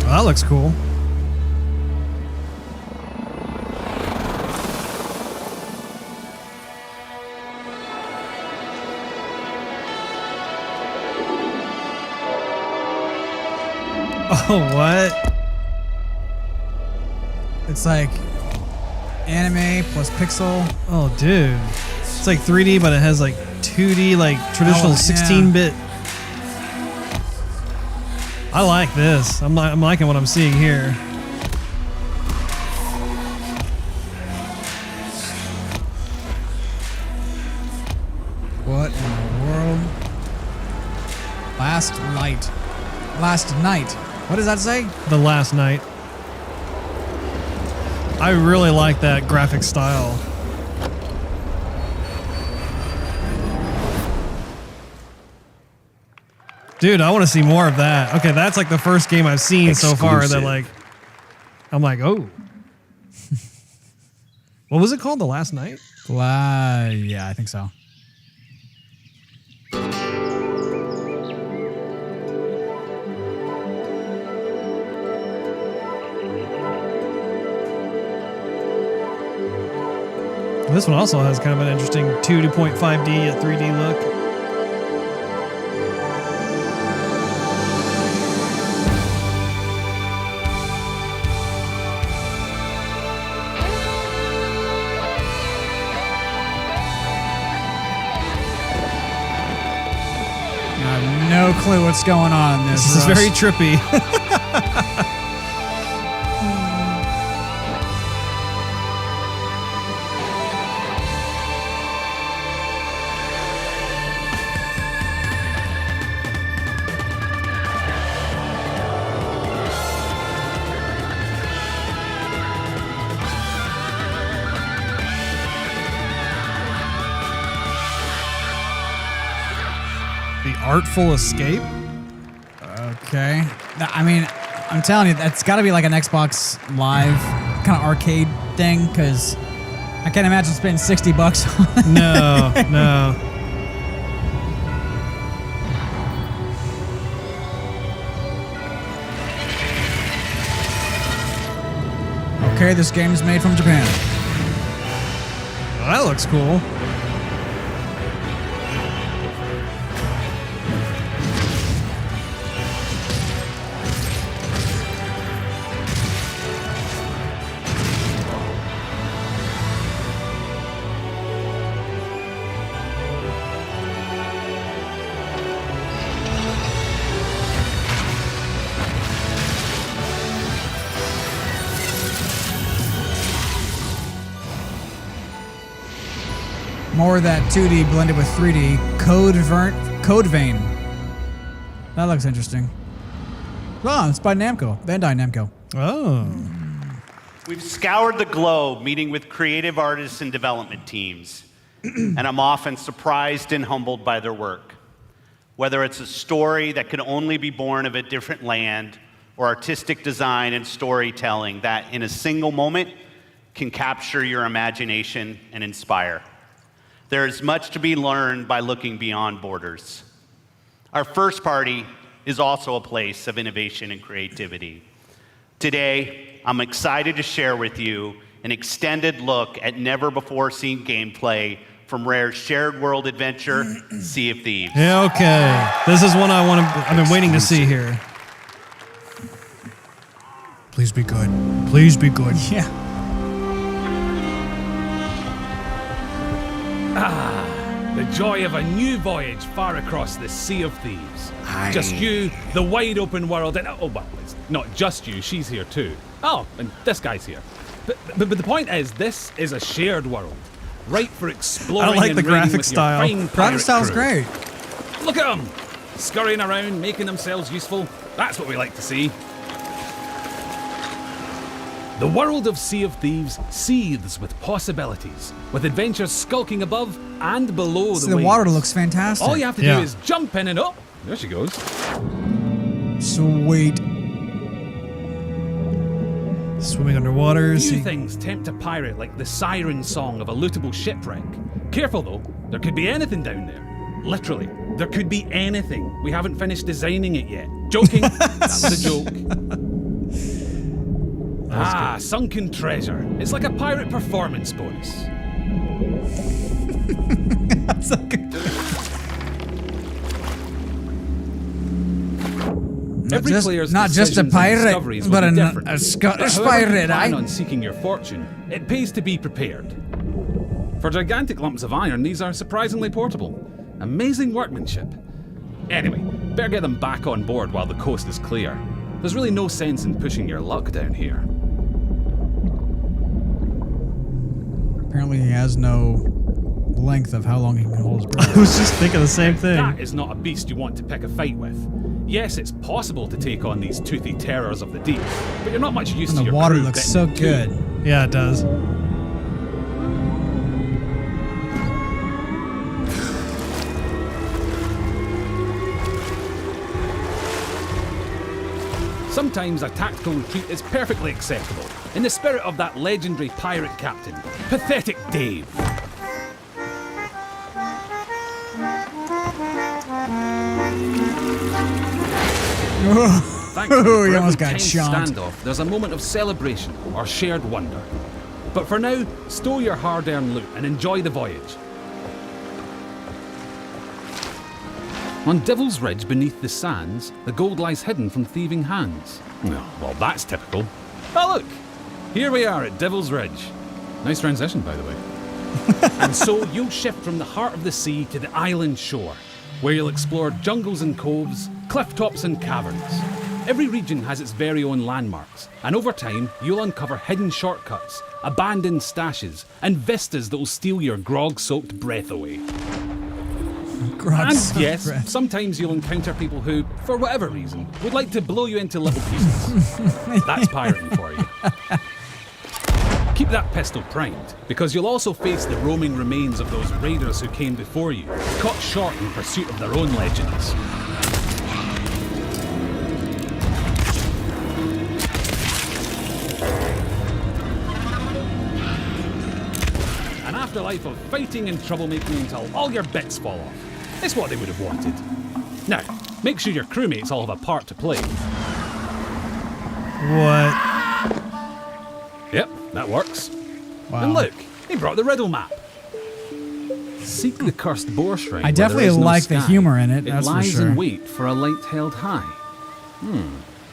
That looks cool. Oh, what? It's like anime plus pixel. Oh, dude. It's like 3D, but it has like 2D, like traditional 16-bit. I like this. I'm liking what I'm seeing here. What in the world? Last night. What does that say? The Last Night. I really like that graphic style. Dude, I want to see more of that. Okay, that's like the first game I've seen so far that like, I'm like, oh. What was it called? The Last Night? Yeah, I think so. This one also has kind of an interesting 2.5D at 3D look. I have no clue what's going on in this. This is very trippy. The Artful Escape? Okay. I mean, I'm telling you, that's got to be like an Xbox Live kind of arcade thing, because I can't imagine spending $60 on it. No. Okay, this game is made from Japan. Well, that looks cool. More of that 2D blended with 3D. Code Vein. That looks interesting. Oh, it's by Namco. Bandai Namco. Oh. We've scoured the globe meeting with creative artists and development teams, and I'm often surprised and humbled by their work. Whether it's a story that could only be born of a different land, or artistic design and storytelling that in a single moment can capture your imagination and inspire. There is much to be learned by looking beyond borders. Our first party is also a place of innovation and creativity. Today, I'm excited to share with you an extended look at never-before-seen gameplay from Rare's shared world adventure, Sea of Thieves. Yeah, okay. This is one I've been waiting to see here. Please be good. Please be good. Yeah. The joy of a new voyage far across the Sea of Thieves. Just you, the wide open world, and oh, well, it's not just you, she's here too. Oh, and this guy's here. But the point is, this is a shared world, right for exploring. I like and the graphic with style. Your fine Graphic style's crew. great. Look at them, scurrying around, making themselves useful. That's what we like to see. The world of Sea of Thieves seethes with possibilities, with adventures skulking above and below See, the the water looks fantastic. All you have to do is jump in and oh, there she goes. Sweet. Swimming underwater. Few things tempt a pirate like the siren song of a lootable shipwreck. Careful though, there could be anything down there. Literally, there could be anything. We haven't finished designing it yet. Joking, that was a joke. Sunken treasure. It's like a pirate performance bonus. Every player's not just a decisions and pirate, discoveries will but be a different. Scottish But however pirate, you plan eh? on seeking your fortune, it pays to be prepared. For gigantic lumps of iron, these are surprisingly portable. Amazing workmanship. Anyway, better get them back on board while the coast is clear. There's really no sense in pushing your luck down here. Apparently he has no length of how long he can hold his breath. I was just thinking the same thing. That is not a beast you want to pick a fight with. Yes, it's possible to take on these toothy terrors of the deep, but you're not much used And to the your water crew looks bitten so too. good. Yeah, it does. Sometimes a tactical retreat is perfectly acceptable, in the spirit of that legendary pirate captain, Pathetic Dave. Thanks to the He every almost got tense shot. standoff, there's a moment of celebration or shared wonder. But for now, stow your hard-earned loot and enjoy the voyage. On Devil's Ridge beneath the sands, the gold lies hidden from thieving hands. Well, that's typical. Oh look! Here we are at Devil's Ridge. Nice transition, by the way. And so you'll shift from the heart of the sea to the island shore, where you'll explore jungles and coves, cliff tops and caverns. Every region has its very own landmarks, and over time, you'll uncover hidden shortcuts, abandoned stashes, and vistas that will steal your grog-soaked breath away. And yes, sometimes you'll encounter people who, for whatever reason, would like to blow you into little pieces. That's pirating for you. Keep that pistol primed, because you'll also face the roaming remains of those raiders who came before you, caught short in pursuit of their own legends. An afterlife of fighting and troublemaking until all your bits fall off. It's what they would have wanted. Now, make sure your crewmates all have a part to play. What? Yep, that works. Wow. And look, he brought the riddle map. Seek the cursed boar shrine. I where definitely there is no like the sky. humor in it, It that's for lies sure. in wait for a light held high.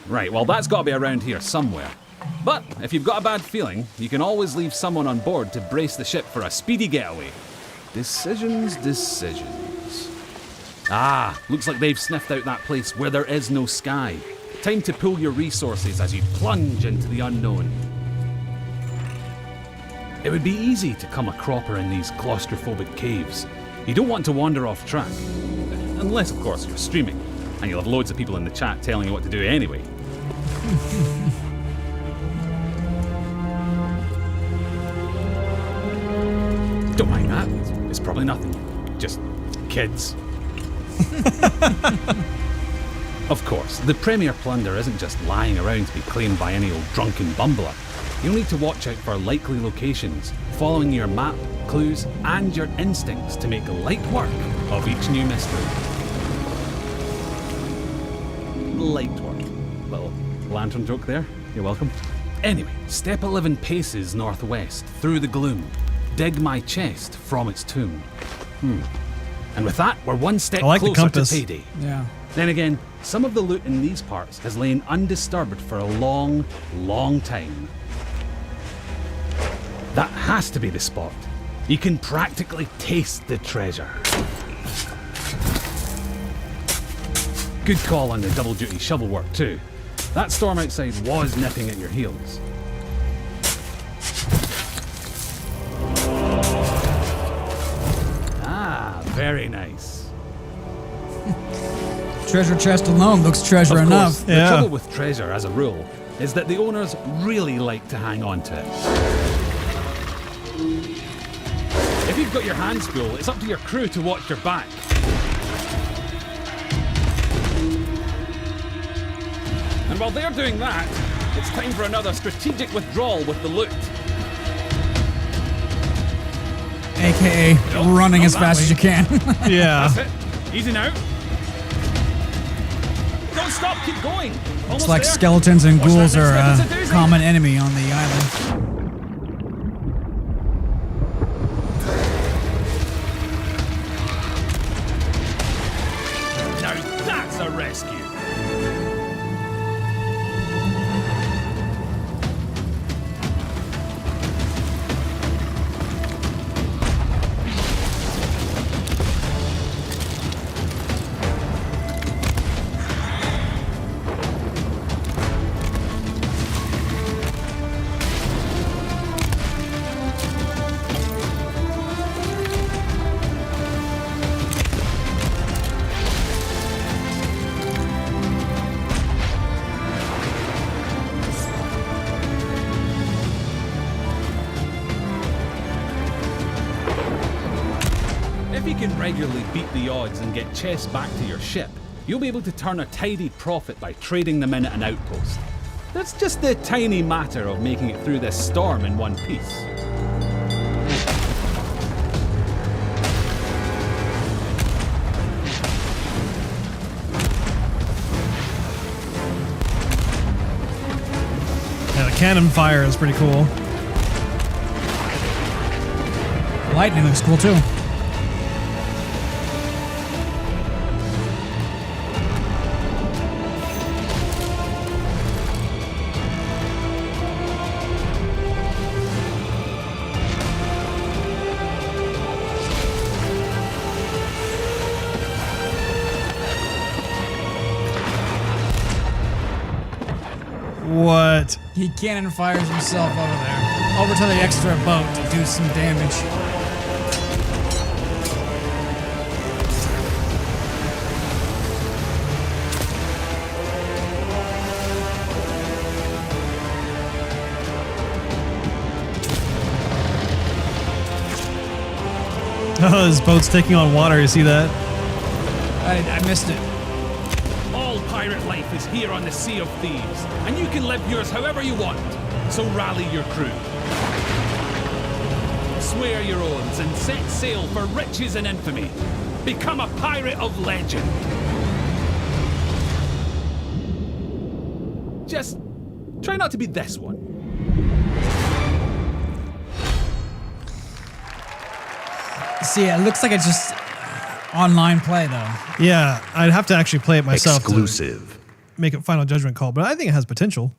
Right, well that's got to be around here somewhere. But if you've got a bad feeling, you can always leave someone on board to brace the ship for a speedy getaway. Decisions. Ah, looks like they've sniffed out that place where there is no sky. Time to pool your resources as you plunge into the unknown. It would be easy to come a cropper in these claustrophobic caves. You don't want to wander off track. Unless, of course, you're streaming, and you'll have loads of people in the chat telling you what to do anyway. Don't mind that. It's probably nothing. Just kids. Of course, the premier plunder isn't just lying around to be claimed by any old drunken bumbler. You'll need to watch out for likely locations, following your map, clues, and your instincts to make light work of each new mystery. Light work. Little lantern joke there. You're welcome. Anyway, step 11 paces northwest, through the gloom. Dig my chest from its tomb. And with that, we're one step I like the closer to compass. payday. Yeah. Then again, some of the loot in these parts has lain undisturbed for a long, long time. That has to be the spot. You can practically taste the treasure. Good call on the double-duty shovel work too. That storm outside was nipping at your heels. Ah, very nice. Treasure chest alone looks treasure Of enough. course, the trouble with treasure, as a rule, is that the owners really like to hang on to it. If you've got your hands full, it's up to your crew to watch your back. And while they're doing that, it's time for another strategic withdrawal with the loot. AKA running as fast as you can. That's it. Easy now. Don't stop, keep going. Looks Almost like there. skeletons and Watch that ghouls next are step, a it's a doozy. common enemy on the island. Now that's a rescue. can regularly beat the odds and get chests back to your ship, you'll be able to turn a tidy profit by trading them in at an outpost. That's just the tiny matter of making it through this storm in one piece. Yeah, the cannon fire is pretty cool. Lightning looks cool too. What? He cannon fires himself over there. Over to the extra boat to do some damage. Oh, his boat's taking on water. You see that? I missed it. All pirate life is here on the Sea of Thieves, and you can live yours however you want. So rally your crew. Swear your oaths and set sail for riches and infamy. Become a pirate of legend. Just try not to be this one. See, it looks like it's just online play, though. Yeah, I'd have to actually play it myself. Exclusive. To make a final judgment call, but I think it has potential.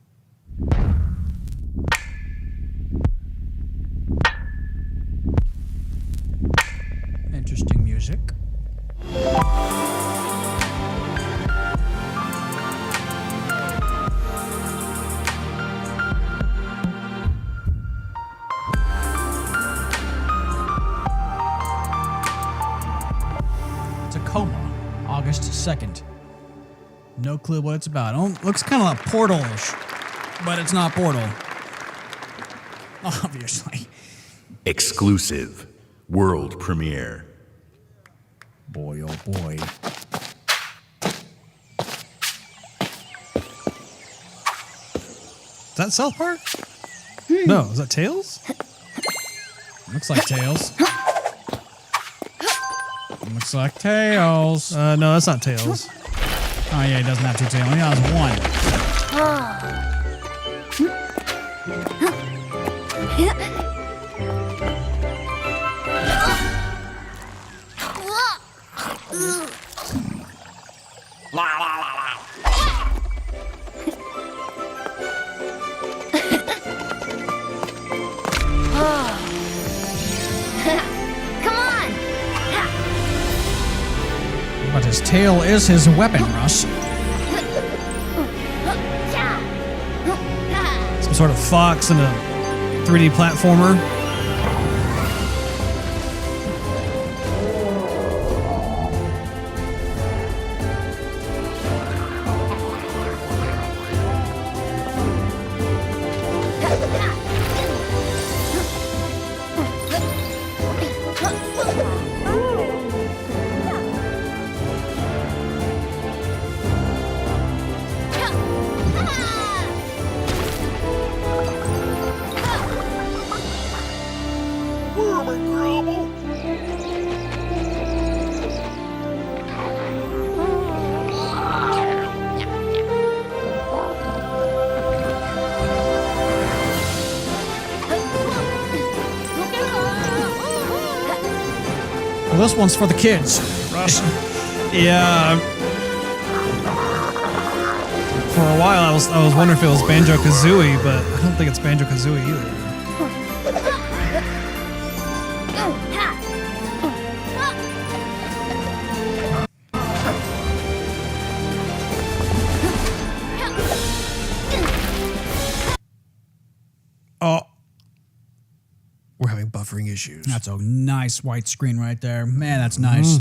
Interesting music. Tacoma, August 2nd. No clue what it's about. Looks kind of like Portal-ish, but it's not Portal. Obviously. Exclusive. World premiere. Boy, oh boy. Is that South Park? No, is that Tails? Looks like Tails. Looks like Tails. No, that's not Tails. Oh yeah, he doesn't have two tails. He has one. Come on! But his tail is his weapon, Russ. Some sort of fox and a 3D platformer. Well, this one's for the kids, Russ. Yeah. For a while, I was wondering if it was Banjo-Kazooie, but I don't think it's Banjo-Kazooie either. Oh. We're having buffering issues. That's a nice white screen right there. Man, that's nice.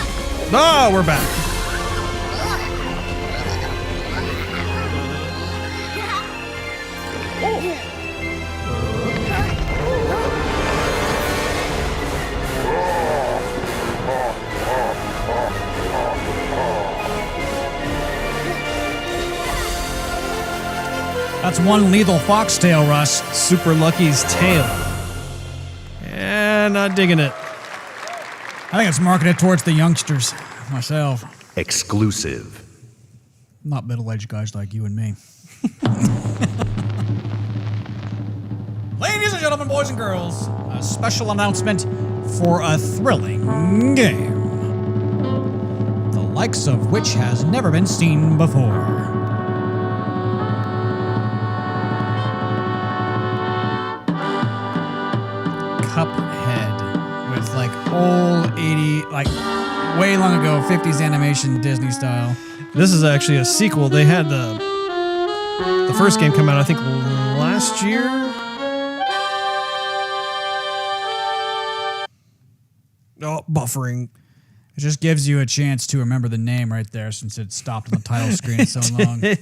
Oh, we're back. That's one lethal foxtail, Russ. Super Lucky's tail. And not digging it. I think it's marketed towards the youngsters, myself. Exclusive. Not middle-aged guys like you and me. Ladies and gentlemen, boys and girls, a special announcement for a thrilling game, the likes of which has never been seen before. Cuphead with like old 80, like way long ago, 50s animation Disney style. This is actually a sequel. They had the first game come out, I think, last year. Oh, buffering. It just gives you a chance to remember the name right there since it stopped on the title screen so long. Yeah.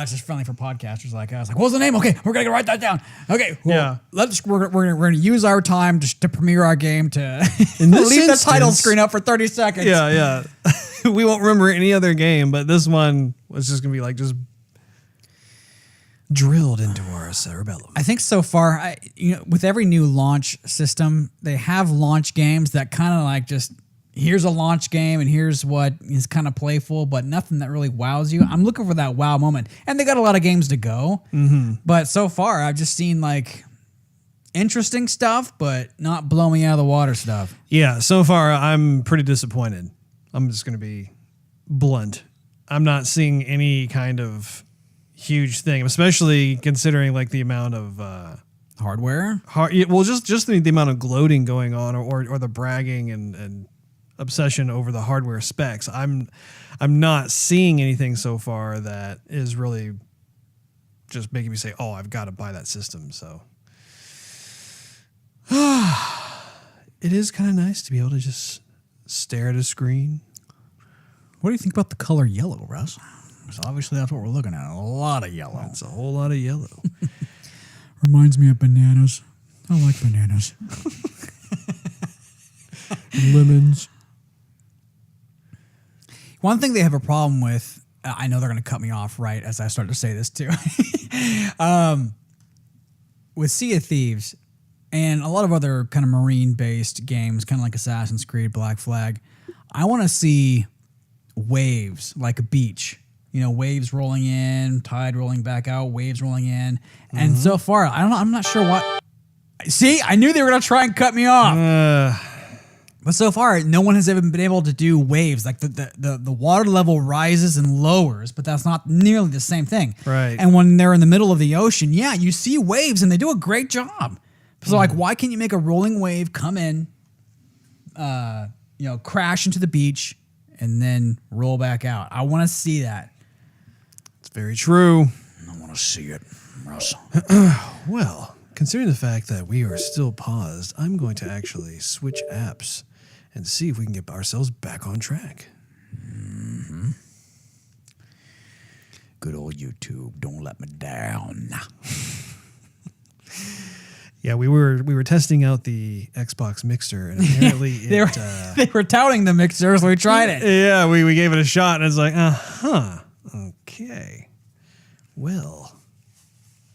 It's just friendly for podcasters like us. Like, what's the name? Okay, we're gonna write that down. Okay, well, we're gonna use our time to premiere our game to leave the title screen up for 30 seconds. Yeah. We won't remember any other game, but this one was just gonna be like just drilled into our cerebellum. I think so far, with every new launch system, they have launch games that kind of like just, here's a launch game and here's what is kind of playful, but nothing that really wows you. I'm looking for that wow moment. And they got a lot of games to go. Mm-hmm. But so far, I've just seen like interesting stuff, but not blow me out of the water stuff. Yeah, so far, I'm pretty disappointed. I'm just going to be blunt. I'm not seeing any kind of huge thing, especially considering like the amount of hardware. Just the amount of gloating going on, or the bragging and obsession over the hardware specs. I'm not seeing anything so far that is really just making me say, "Oh, I've got to buy that system." So it is kind of nice to be able to just stare at a screen. What do you think about the color yellow, Russ? Because obviously that's what we're looking at. A lot of yellow. It's a whole lot of yellow. Reminds me of bananas. I like bananas. Lemons. One thing they have a problem with, I know they're going to cut me off right as I start to say this too, with Sea of Thieves and a lot of other kind of marine-based games, kind of like Assassin's Creed, Black Flag, I want to see waves like a beach. Waves rolling in, tide rolling back out, waves rolling in. And so far, I'm not sure what. See, I knew they were going to try and cut me off. But so far, no one has ever been able to do waves. Like the water level rises and lowers, but that's not nearly the same thing. Right. And when they're in the middle of the ocean, yeah, you see waves and they do a great job. So like, why can't you make a rolling wave come in, crash into the beach and then roll back out? I want to see that. It's very true. I want to see it, Russ. Well, considering the fact that we are still paused, I'm going to actually switch apps and see if we can get ourselves back on track. Mm-hmm. Good old YouTube, don't let me down. Yeah, we were testing out the Xbox Mixer, and apparently they were touting the Mixer, so we tried it. Yeah, we gave it a shot, and it's like, okay. Well,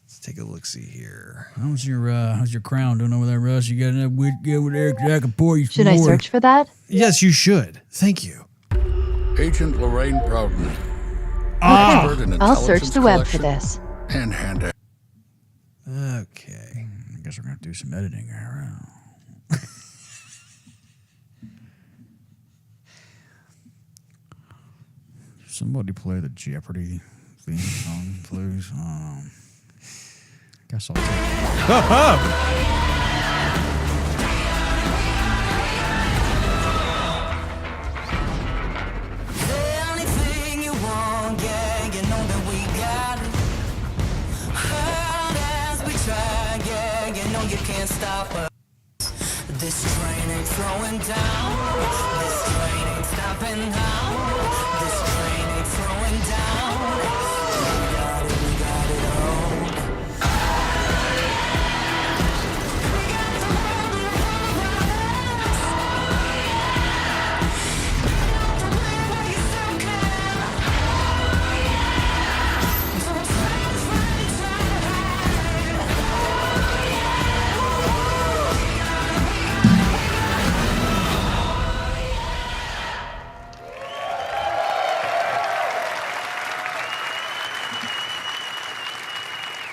let's take a look. See here. How's your crown doing over there, Russ? You got enough whiskey over there? I can pour you some Should I more. search for that? Yes, you should. Thank you. Agent Lorraine Proudman. Okay, I'll search the web for this. And hand it. Okay. I guess we're going to do some editing here. Somebody play the Jeopardy theme song, please. Guess I'll take it. You can't stop us. This train ain't slowing down. This train ain't stopping now. This train ain't slowing down. We got it all.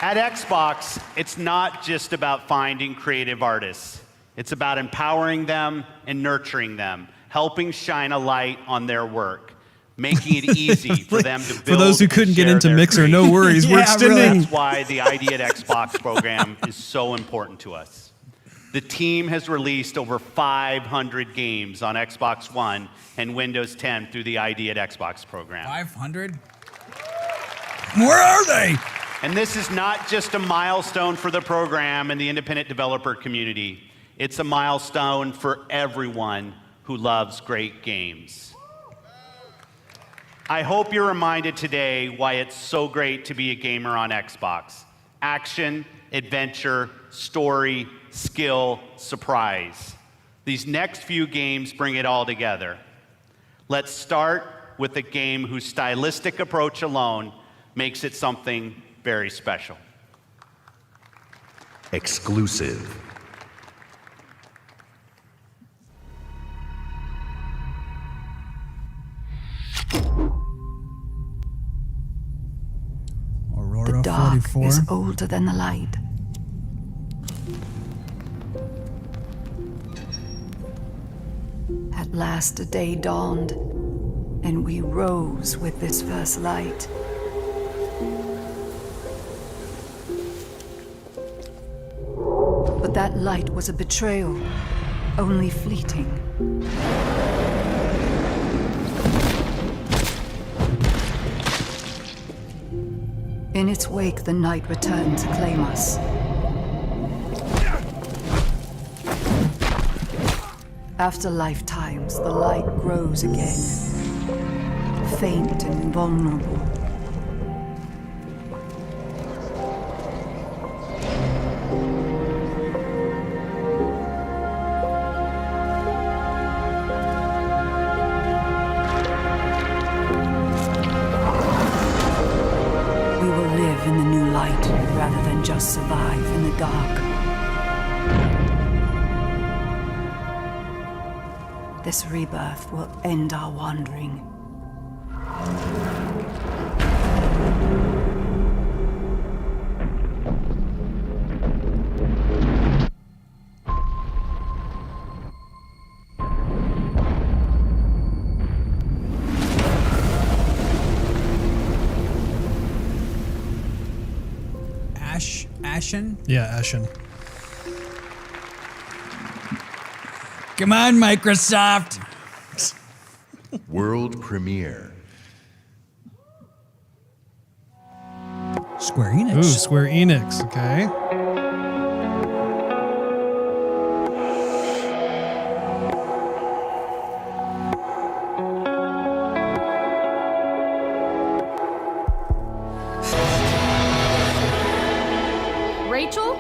At Xbox, it's not just about finding creative artists. It's about empowering them and nurturing them, helping shine a light on their work, making it easy for them to build. For those who couldn't get into Mixer, no worries. We're extending. Really. That's why the ID at Xbox program is so important to us. The team has released over 500 games on Xbox One and Windows 10 through the ID at Xbox program. 500? Where are they? And this is not just a milestone for the program and the independent developer community. It's a milestone for everyone who loves great games. I hope you're reminded today why it's so great to be a gamer on Xbox. Action, adventure, story, skill, surprise. These next few games bring it all together. Let's start with a game whose stylistic approach alone makes it something very special. Exclusive. Aurora The dark 44. is older than the light. At last a day dawned, and we rose with this first light. But that light was a betrayal, only fleeting. In its wake, the night returned to claim us. After lifetimes, the light grows again, faint and vulnerable. We will live in the new light rather than just survive in the dark. This rebirth will end our wandering. Ashen? Yeah, Ashen. Come on, Microsoft. World premiere. Square Enix. Ooh, Square Enix. Okay. Rachel?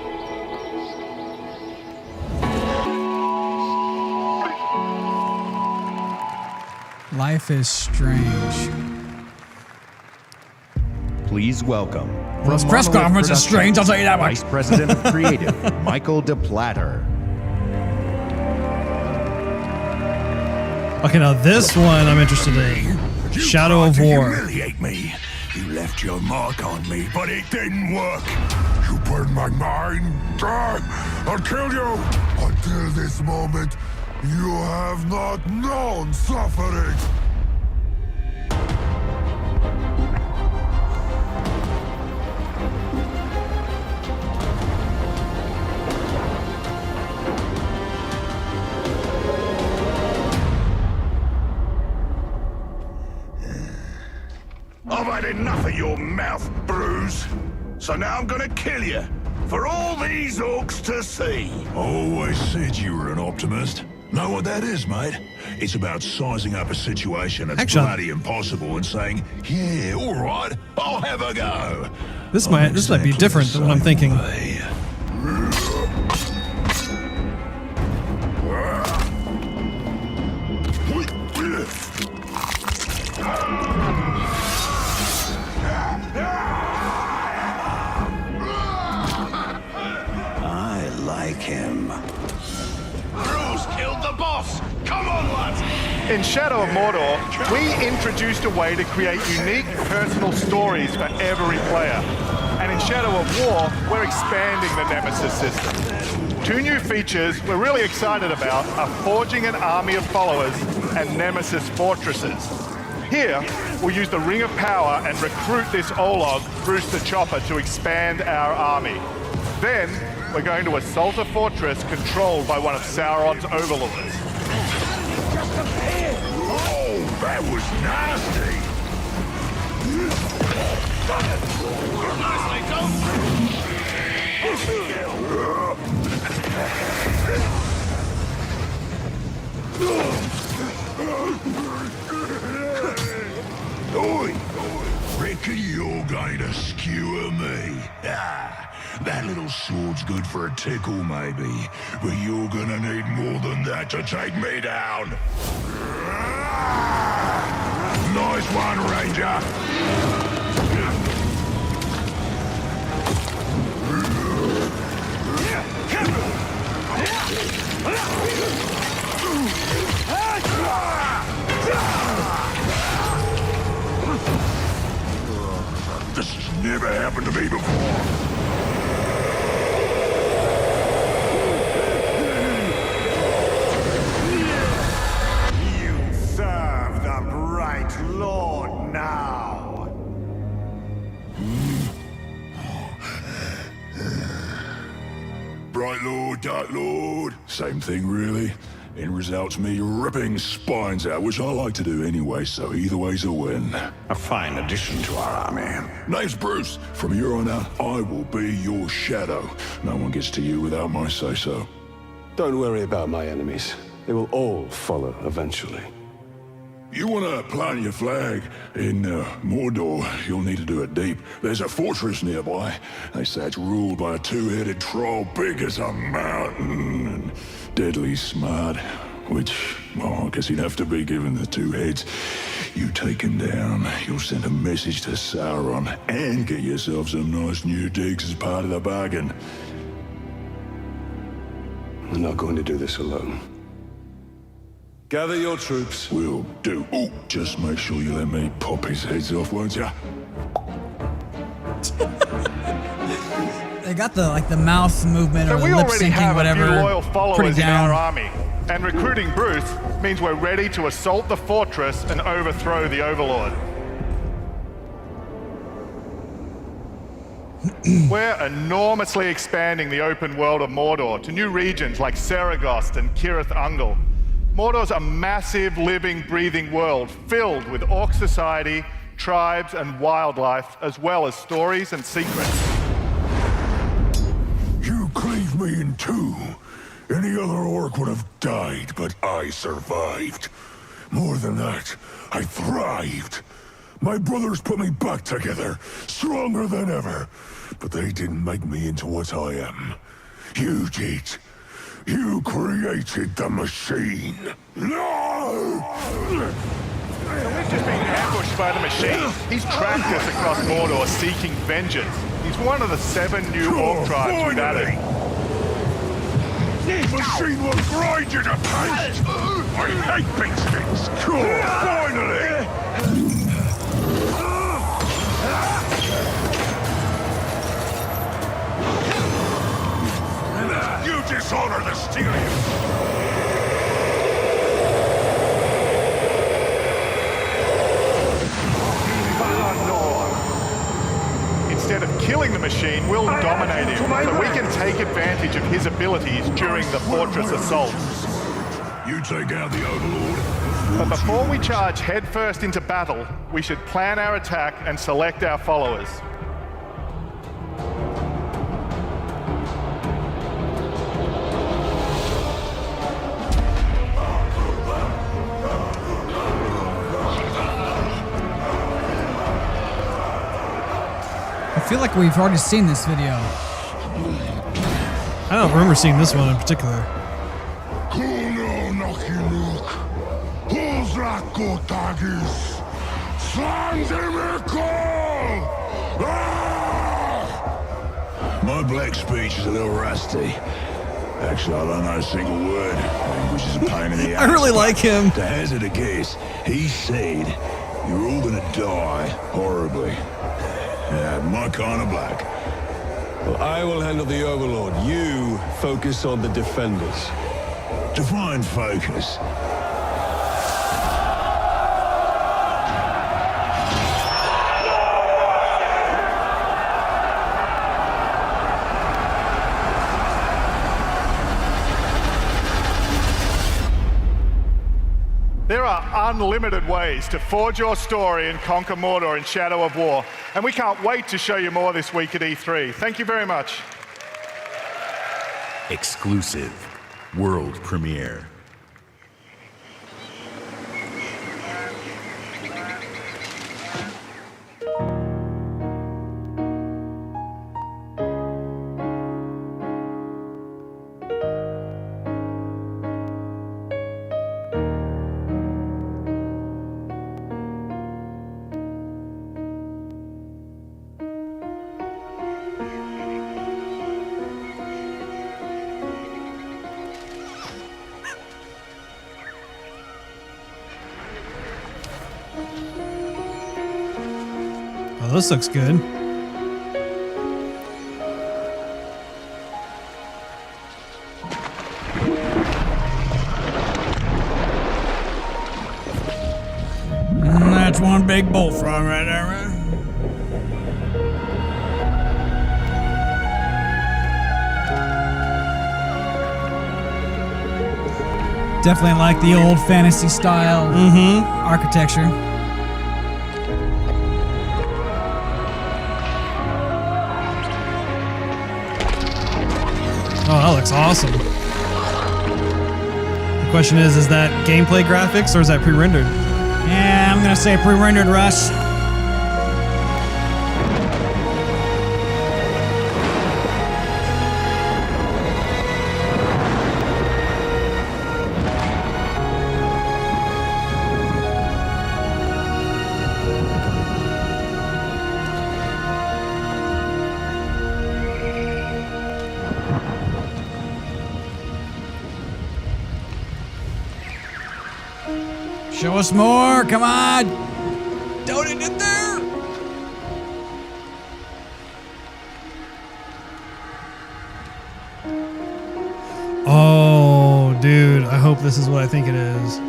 Life is strange. Please welcome. This from press Monolith conference is Productions, strange, I'll tell you that much. Vice President of Creative, Michael DePlatter. Okay, now this one I'm interested in. Shadow of War. Humiliate me. You left your mark on me, but it didn't work. You burned my mind. I'll kill you. Until this moment, you have not known suffering. I've had enough of your mouth, Bruce. So now I'm gonna kill you. For all these orcs to see. Always said you were an optimist. Know what that is, mate? It's about sizing up a situation that's bloody impossible and saying, yeah, all right, I'll have a go. This might be different than what I'm thinking. I like him. Bruce killed the boss! Come on, lads! In Shadow of Mordor, we introduced a way to create unique personal stories for every player. And in Shadow of War, we're expanding the Nemesis system. 2 new features we're really excited about are forging an army of followers and Nemesis fortresses. Here, we'll use the Ring of Power and recruit this Olog, Bruce the Chopper, to expand our army. Then, we're going to assault a fortress controlled by one of Sauron's overlords. Oh, that was nasty! Oi! Reckon you're going to skewer me? That little sword's good for a tickle, maybe, but you're gonna need more than that to take me down. Nice one, Ranger. This has never happened to me before. Lord now. Bright Lord, Dark Lord, same thing really. End result's me ripping spines out, which I like to do anyway, so either way's a win. A fine addition to our army. Name's Bruce. From here on out, I will be your shadow. No one gets to you without my say-so. Don't worry about my enemies. They will all follow eventually. You want to plant your flag in Mordor, you'll need to do it deep. There's a fortress nearby. They say it's ruled by a 2-headed troll big as a mountain and deadly smart, which, well, I guess he'd have to be given the 2 heads. You take him down, you'll send a message to Sauron and get yourself some nice new digs as part of the bargain. We're not going to do this alone. Gather your troops. Will do. Oh, just make sure you let me pop his heads off, won't ya? They got the mouth movement So or the we lip already syncing, have whatever. a few loyal followers pretty in down. our army. And recruiting Bruce means we're ready to assault the fortress and overthrow the Overlord. We're enormously expanding the open world of Mordor to new regions like Saragost and Cirith Ungol. Mordor's a massive, living, breathing world filled with orc society, tribes, and wildlife, as well as stories and secrets. You cleaved me in 2. Any other orc would have died, but I survived. More than that, I thrived. My brothers put me back together, stronger than ever. But they didn't make me into what I am. You did. You created the machine. No! We've just been ambushed by the machine. He's tracked us across Mordor seeking vengeance. He's one of the 7 new orc tribes we've added. This machine will grind you to paste! I hate big sticks! Finally! You dishonor the Styrians! Instead of killing the machine, we'll dominate him, so we can take advantage of his abilities during the fortress assault. You take out the Overlord. But before we charge headfirst into battle, we should plan our attack and select our followers. I feel like we've already seen this video. I don't remember seeing this one in particular. My black speech is a little rusty. Actually, I don't know a single word, which is a pain in the ass. I really like him. To hazard a guess, he said, "You're all gonna die horribly." Yeah, my kind of black. Well, I will handle the Overlord. You focus on the Defenders. Define focus. There are unlimited ways to forge your story and conquer Mordor in Shadow of War, and we can't wait to show you more this week at E3. Thank you very much. Exclusive world premiere. Oh, this looks good. That's one big bullfrog right there, right? Definitely like the old fantasy style architecture. Oh, that looks awesome. The question is that gameplay graphics or is that pre-rendered? Yeah, I'm gonna say pre-rendered, Russ. Show us more, come on! Don't end it there! Oh, dude, I hope this is what I think it is.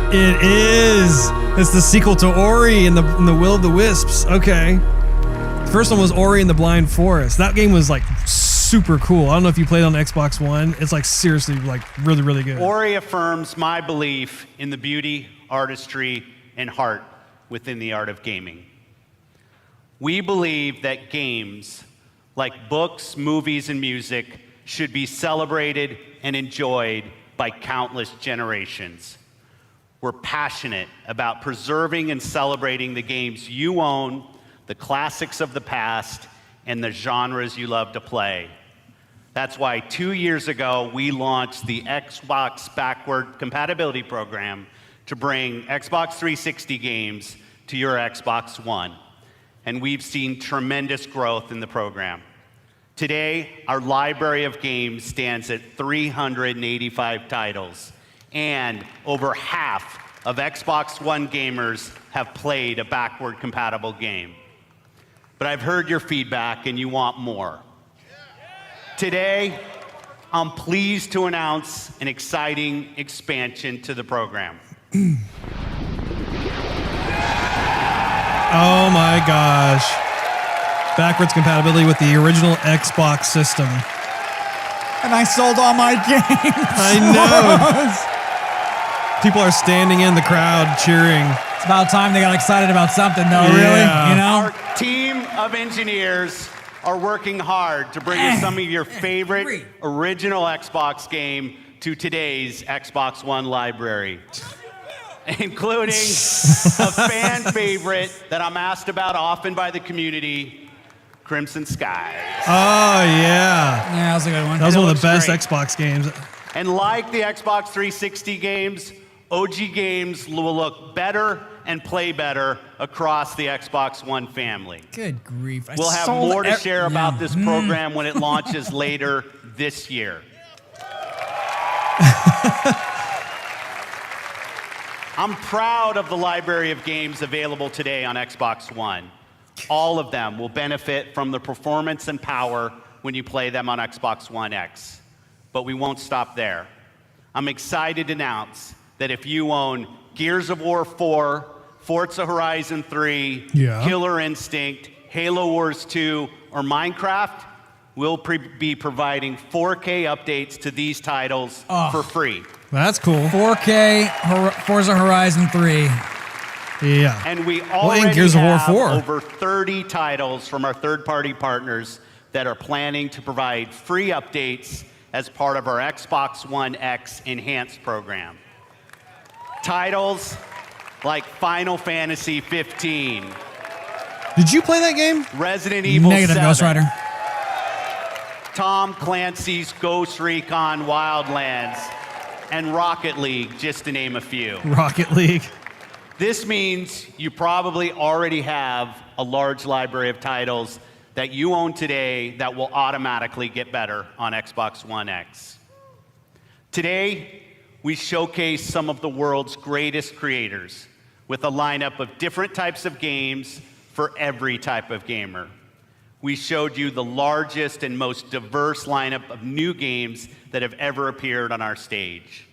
It is. It's the sequel to Ori and the Will of the Wisps. Okay. The first one was Ori and the Blind Forest. That game was like super cool. I don't know if you played on Xbox One. It's like seriously like really, really good. Ori affirms my belief in the beauty, artistry, and heart within the art of gaming. We believe that games, like books, movies, and music, should be celebrated and enjoyed by countless generations. We're passionate about preserving and celebrating the games you own, the classics of the past, and the genres you love to play. That's why 2 years ago, we launched the Xbox Backward Compatibility Program to bring Xbox 360 games to your Xbox One. And we've seen tremendous growth in the program. Today, our library of games stands at 385 titles, and over half of Xbox One gamers have played a backward compatible game. But I've heard your feedback and you want more. Today, I'm pleased to announce an exciting expansion to the program. Oh my gosh. Backwards compatibility with the original Xbox system. And I sold all my games. I know. People are standing in the crowd cheering. It's about time they got excited about something, though, Yeah. really. You know? Our team of engineers are working hard to bring you some of your favorite original Xbox game to today's Xbox One library, including a fan favorite that I'm asked about often by the community, Crimson Skies. Oh, yeah. Yeah, that was a good one. That was It one of looks the best great. Xbox games. And like the Xbox 360 games, OG games will look better and play better across the Xbox One family. Good grief. We'll have more to share about this program when it launches later this year. I'm proud of the library of games available today on Xbox One. All of them will benefit from the performance and power when you play them on Xbox One X. But we won't stop there. I'm excited to announce that if you own Gears of War 4, Forza Horizon 3, Killer Instinct, Halo Wars 2, or Minecraft, we'll be providing 4K updates to these titles for free. That's cool. 4K Forza Horizon 3. Yeah. And we already Gears of War have 4. over 30 titles from our third-party partners that are planning to provide free updates as part of our Xbox One X Enhanced program. Titles like Final Fantasy 15. Did you play that game? Resident Evil 7. Negative, Ghost Rider. Tom Clancy's Ghost Recon Wildlands, and Rocket League, just to name a few. Rocket League. This means you probably already have a large library of titles that you own today that will automatically get better on Xbox One X. Today, we showcase some of the world's greatest creators with a lineup of different types of games for every type of gamer. We showed you the largest and most diverse lineup of new games that have ever appeared on our stage.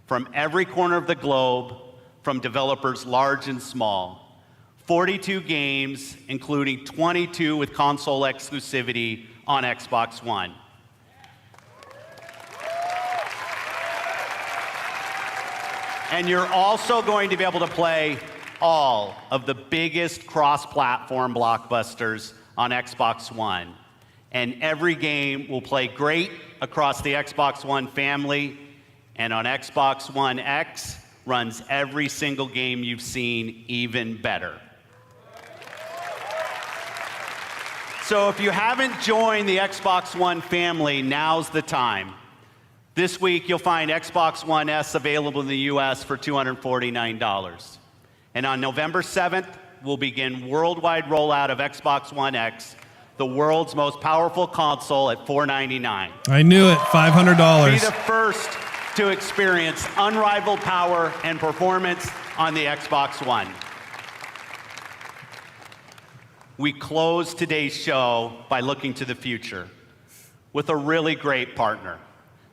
From every corner of the globe, from developers large and small, 42 games, including 22 with console exclusivity on Xbox One. And you're also going to be able to play all of the biggest cross-platform blockbusters on Xbox One. And every game will play great across the Xbox One family, and on Xbox One X runs every single game you've seen even better. So if you haven't joined the Xbox One family, now's the time. This week, you'll find Xbox One S available in the US for $249. And on November 7th, we'll begin worldwide rollout of Xbox One X, the world's most powerful console, at $499. I knew it, $500. Be the first to experience unrivaled power and performance on the Xbox One. We close today's show by looking to the future with a really great partner.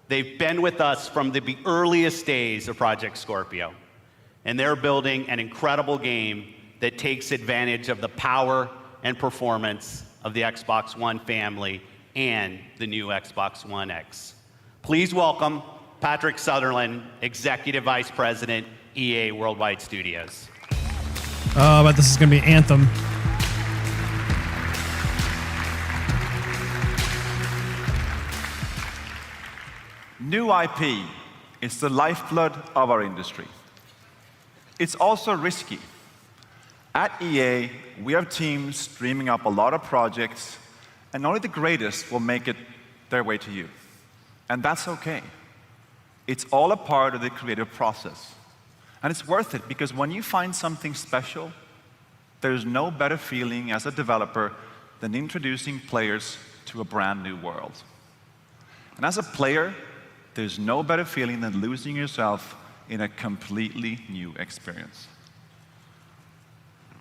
They've been with us from the earliest days of Project Scorpio, and they're building an incredible game that takes advantage of the power and performance of the Xbox One family and the new Xbox One X. Please welcome Patrick Sutherland, Executive Vice President, EA Worldwide Studios. Oh, I bet this is going to be Anthem. New IP is the lifeblood of our industry. It's also risky. At EA, we have teams dreaming up a lot of projects, and only the greatest will make it their way to you. And that's okay. It's all a part of the creative process. And it's worth it, because when you find something special, there's no better feeling as a developer than introducing players to a brand new world. And as a player, there's no better feeling than losing yourself in a completely new experience.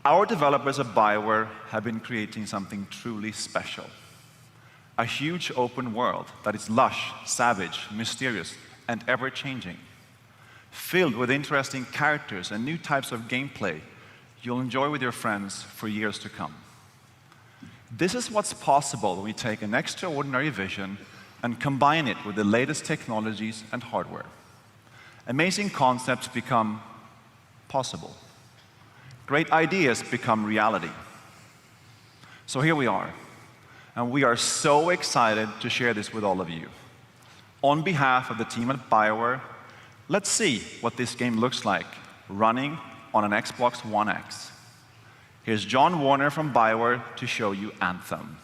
Our developers at BioWare have been creating something truly special. A huge open world that is lush, savage, mysterious, and ever-changing. Filled with interesting characters and new types of gameplay you'll enjoy with your friends for years to come. This is what's possible when we take an extraordinary vision and combine it with the latest technologies and hardware. Amazing concepts become possible. Great ideas become reality. So here we are, and we are so excited to share this with all of you. On behalf of the team at BioWare, let's see what this game looks like running on an Xbox One X. Here's John Warner from BioWare to show you Anthem.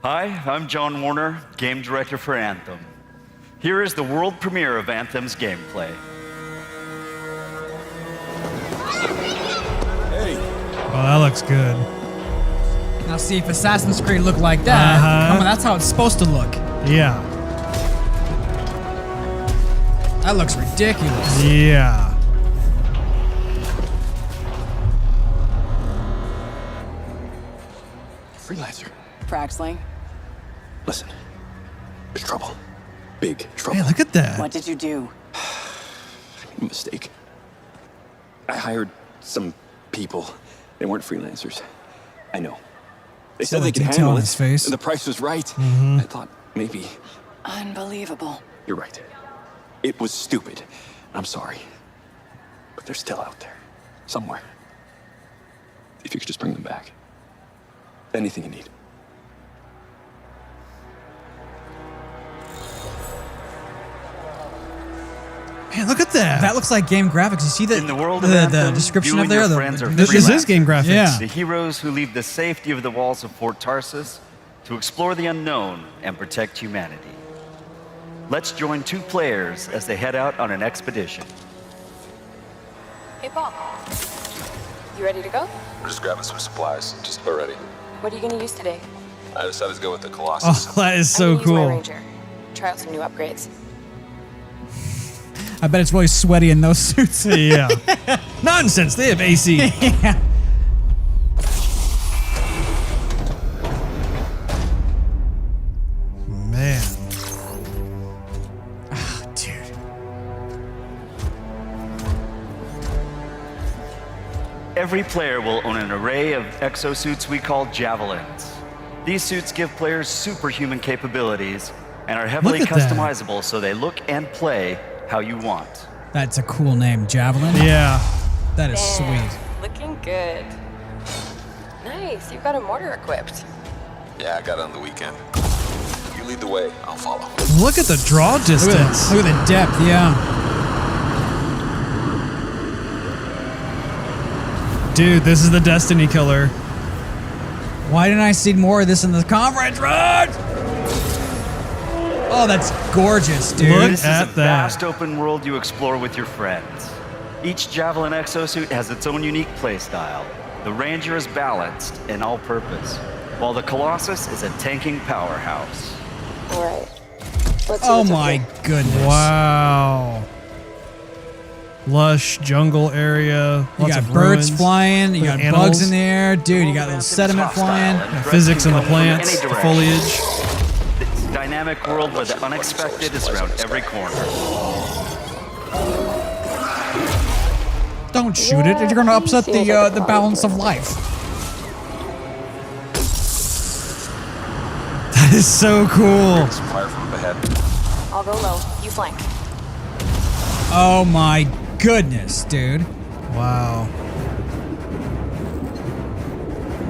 Hi, I'm John Warner, game director for Anthem. Here is the world premiere of Anthem's gameplay. Oh, that looks good. Now see, if Assassin's Creed looked like that, come on, that's how it's supposed to look. Yeah. That looks ridiculous. Yeah. Freelancer. Fraxling. Listen, there's trouble. Big trouble. Hey, look at that. What did you do? I made a mistake. I hired some people. They weren't freelancers. I know. They said they could handle on it. his face. And the price was right. Mm-hmm. I thought maybe. Unbelievable. You're right. It was stupid. I'm sorry. But they're still out there. Somewhere. If you could just bring them back. Anything you need. Man, look at that. That looks like game graphics. You see In the world of the Anthem, description you up and there? your The- friends are This is freelancers. game graphics. Yeah. The heroes who leave the safety of the walls of Fort Tarsus to explore the unknown and protect humanity. Let's join two players as they head out on an expedition. Hey, Paul. You ready to go? We're just grabbing some supplies. Just about ready. What are you going to use today? I decided to go with the Colossus. Oh, that is I'm so gonna use my cool. Ranger. Try out some new upgrades. I bet it's really sweaty in those suits. Yeah. Nonsense. They have AC. Yeah. Man. Dude. Every player will own an array of exosuits we call javelins. These suits give players superhuman capabilities and are heavily Look at that. customizable so they look and play how you want. That's a cool name, Javelin. Yeah. That is Damn, sweet. Looking good. Nice, you've got a mortar equipped. Yeah, I got it on the weekend. You lead the way, I'll follow. Look at the draw distance. Look at the depth, yeah. Dude, this is the Destiny killer. Why didn't I see more of this in the conference? Run! Oh, that's gorgeous, dude. Look This is at a that. vast open world you explore with your friends. Each Javelin exosuit has its own unique playstyle. The Ranger is balanced and all-purpose, while the Colossus is a tanking powerhouse. All right. Let's see Oh what's up my here. goodness. Wow. Lush jungle area. You Lots got of birds ruins. flying, you got Look at bugs animals. in there. Dude, you got little sediment flying. Physics in the plants, the foliage. It's a dynamic world where the unexpected is around every corner. Don't shoot it. You're going to upset the balance of life. That is so cool. Some fire from up ahead. I'll go low. You flank. Oh my goodness, dude. Wow.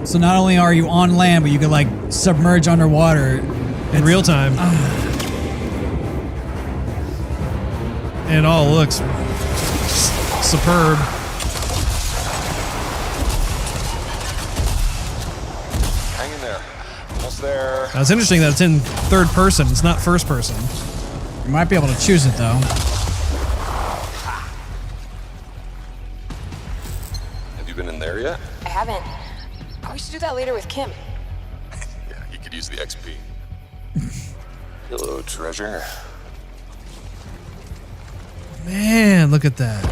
So not only are you on land, but you can like submerge underwater In real time. And it all looks superb. Hang in there. Almost there. Now, it's interesting that it's in third person. It's not first person. You might be able to choose it though. Have you been in there yet? I haven't. We should do that later with Kim. Yeah, you could use the XP. Hello, treasure. Man, look at that.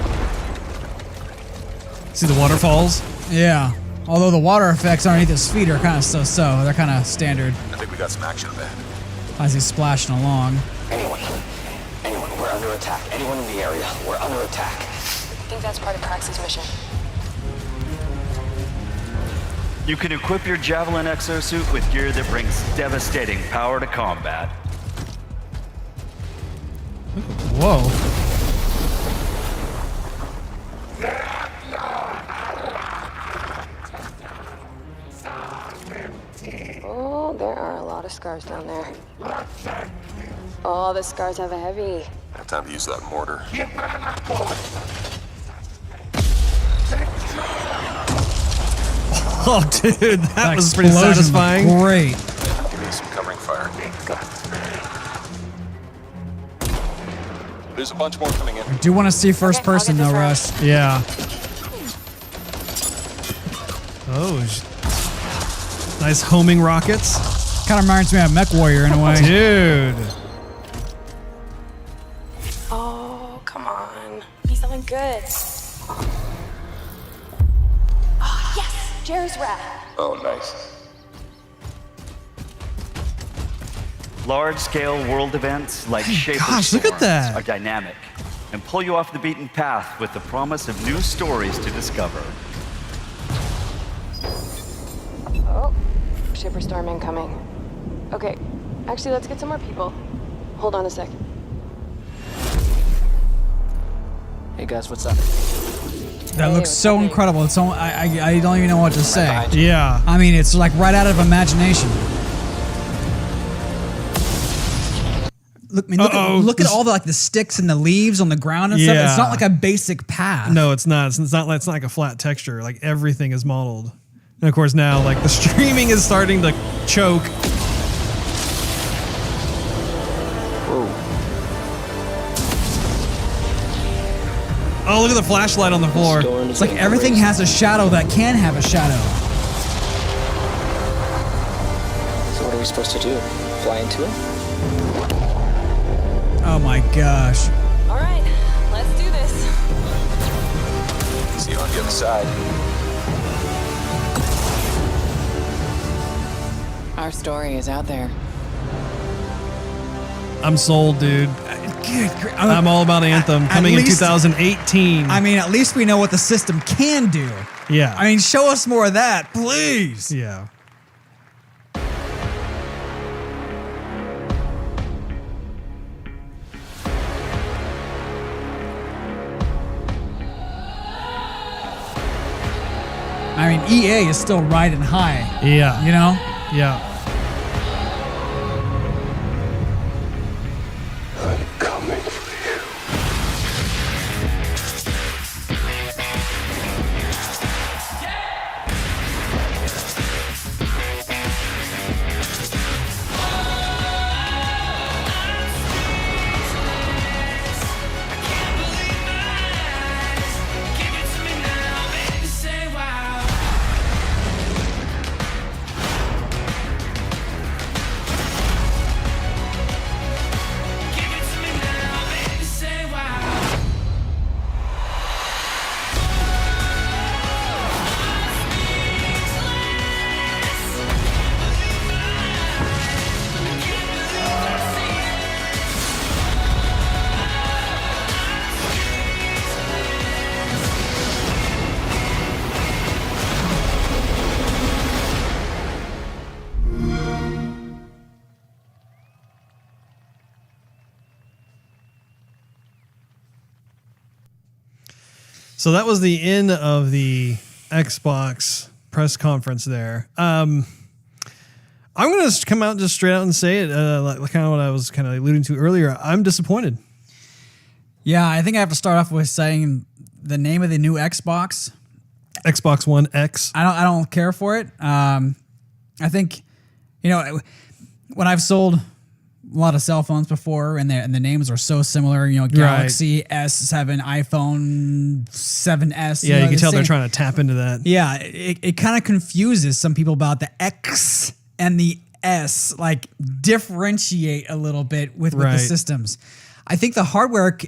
See the waterfalls? Yeah. Although the water effects underneath his feet are kind of so-so. They're kind of standard I think we got some action ahead. as he's splashing along. Anyone, we're under attack. Anyone in the area, we're under attack. I think that's part of Praxis' mission. You can equip your Javelin exosuit with gear that brings devastating power to combat. Whoa. Oh, there are a lot of scars down there. Oh, the scars have a heavy. I have time to use that mortar. Oh, dude, that was pretty explosion was satisfying. Great. Give me some cover. There's a bunch more coming in. I do want to see first person though, Russ. Yeah. Oh, nice homing rockets. Kind of reminds me of Mech Warrior in a way. Dude. Oh, come on. Be something good. Oh, yes! Jerry's wrap. Oh, nice. Large-scale world events like Shaper gosh, look at Storms that. are dynamic and pull you off the beaten path with the promise of new stories to discover. Oh, Shipper Storm incoming. Okay, actually, let's get some more people. Hold on a sec. Hey guys, what's up? That looks so incredible. It's so, I don't even know what to say. Yeah. I mean, it's like right out of imagination. Look, look at all the the sticks and the leaves on the ground and stuff. It's not like a basic path. No, it's not. It's not like a flat texture. Like everything is modeled. And of course now, like the streaming is starting to choke. Whoa. Oh, look at the flashlight on the floor. It's like everything has a shadow that can have a shadow. So what are we supposed to do? Fly into it? Oh my gosh. All right, let's do this. See you on the other side. Our story is out there. I'm sold, dude. I'm all about Anthem coming in 2018. I mean, at least we know what the system can do. Yeah. I mean, show us more of that, please. Yeah. I mean, EA is still riding high. Yeah. You know? Yeah. I'm coming for you. So that was the end of the Xbox press conference there. I'm going to just come out and just straight out and say it, like kind of what I was kind of alluding to earlier. I'm disappointed. Yeah, I think I have to start off with saying the name of the new Xbox. Xbox One X. I don't care for it. I think, you know, when I've sold a lot of cell phones before, and the names are so similar. You know, Galaxy S7, iPhone 7S. Yeah, you can tell they're trying to tap into that. Yeah, it kind of confuses some people about the X and the S. Like differentiate a little bit with the systems. I think the hardware.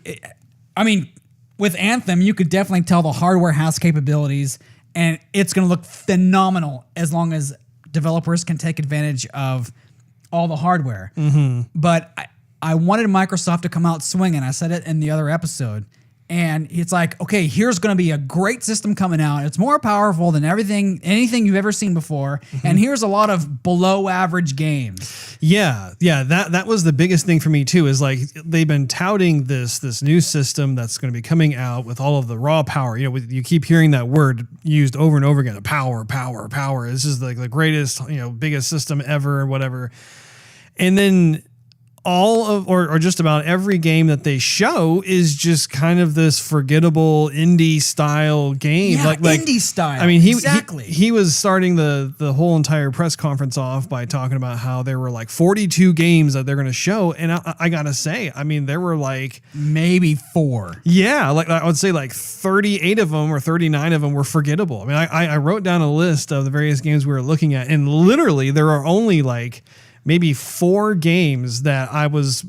I mean, with Anthem, you could definitely tell the hardware has capabilities, and it's going to look phenomenal as long as developers can take advantage of all the hardware. Mm-hmm. But I wanted Microsoft to come out swinging. I said it in the other episode. And it's like, okay, here's going to be a great system coming out. It's more powerful than anything you've ever seen before. Mm-hmm. And here's a lot of below average games. Yeah. That was the biggest thing for me too, is like they've been touting this new system that's going to be coming out with all of the raw power. You know, you keep hearing that word used over and over again, power. This is like the greatest, biggest system ever or whatever. And then all of, or just about every game that they show is just kind of this forgettable indie style game. Yeah, indie style. I mean, exactly. He was starting the whole entire press conference off by talking about how there were like 42 games that they're going to show. And I got to say, I mean, there were like maybe 4. Yeah. Like I would say like 38 of them or 39 of them were forgettable. I mean, I wrote down a list of the various games we were looking at, and literally there are only like maybe 4 games that I was,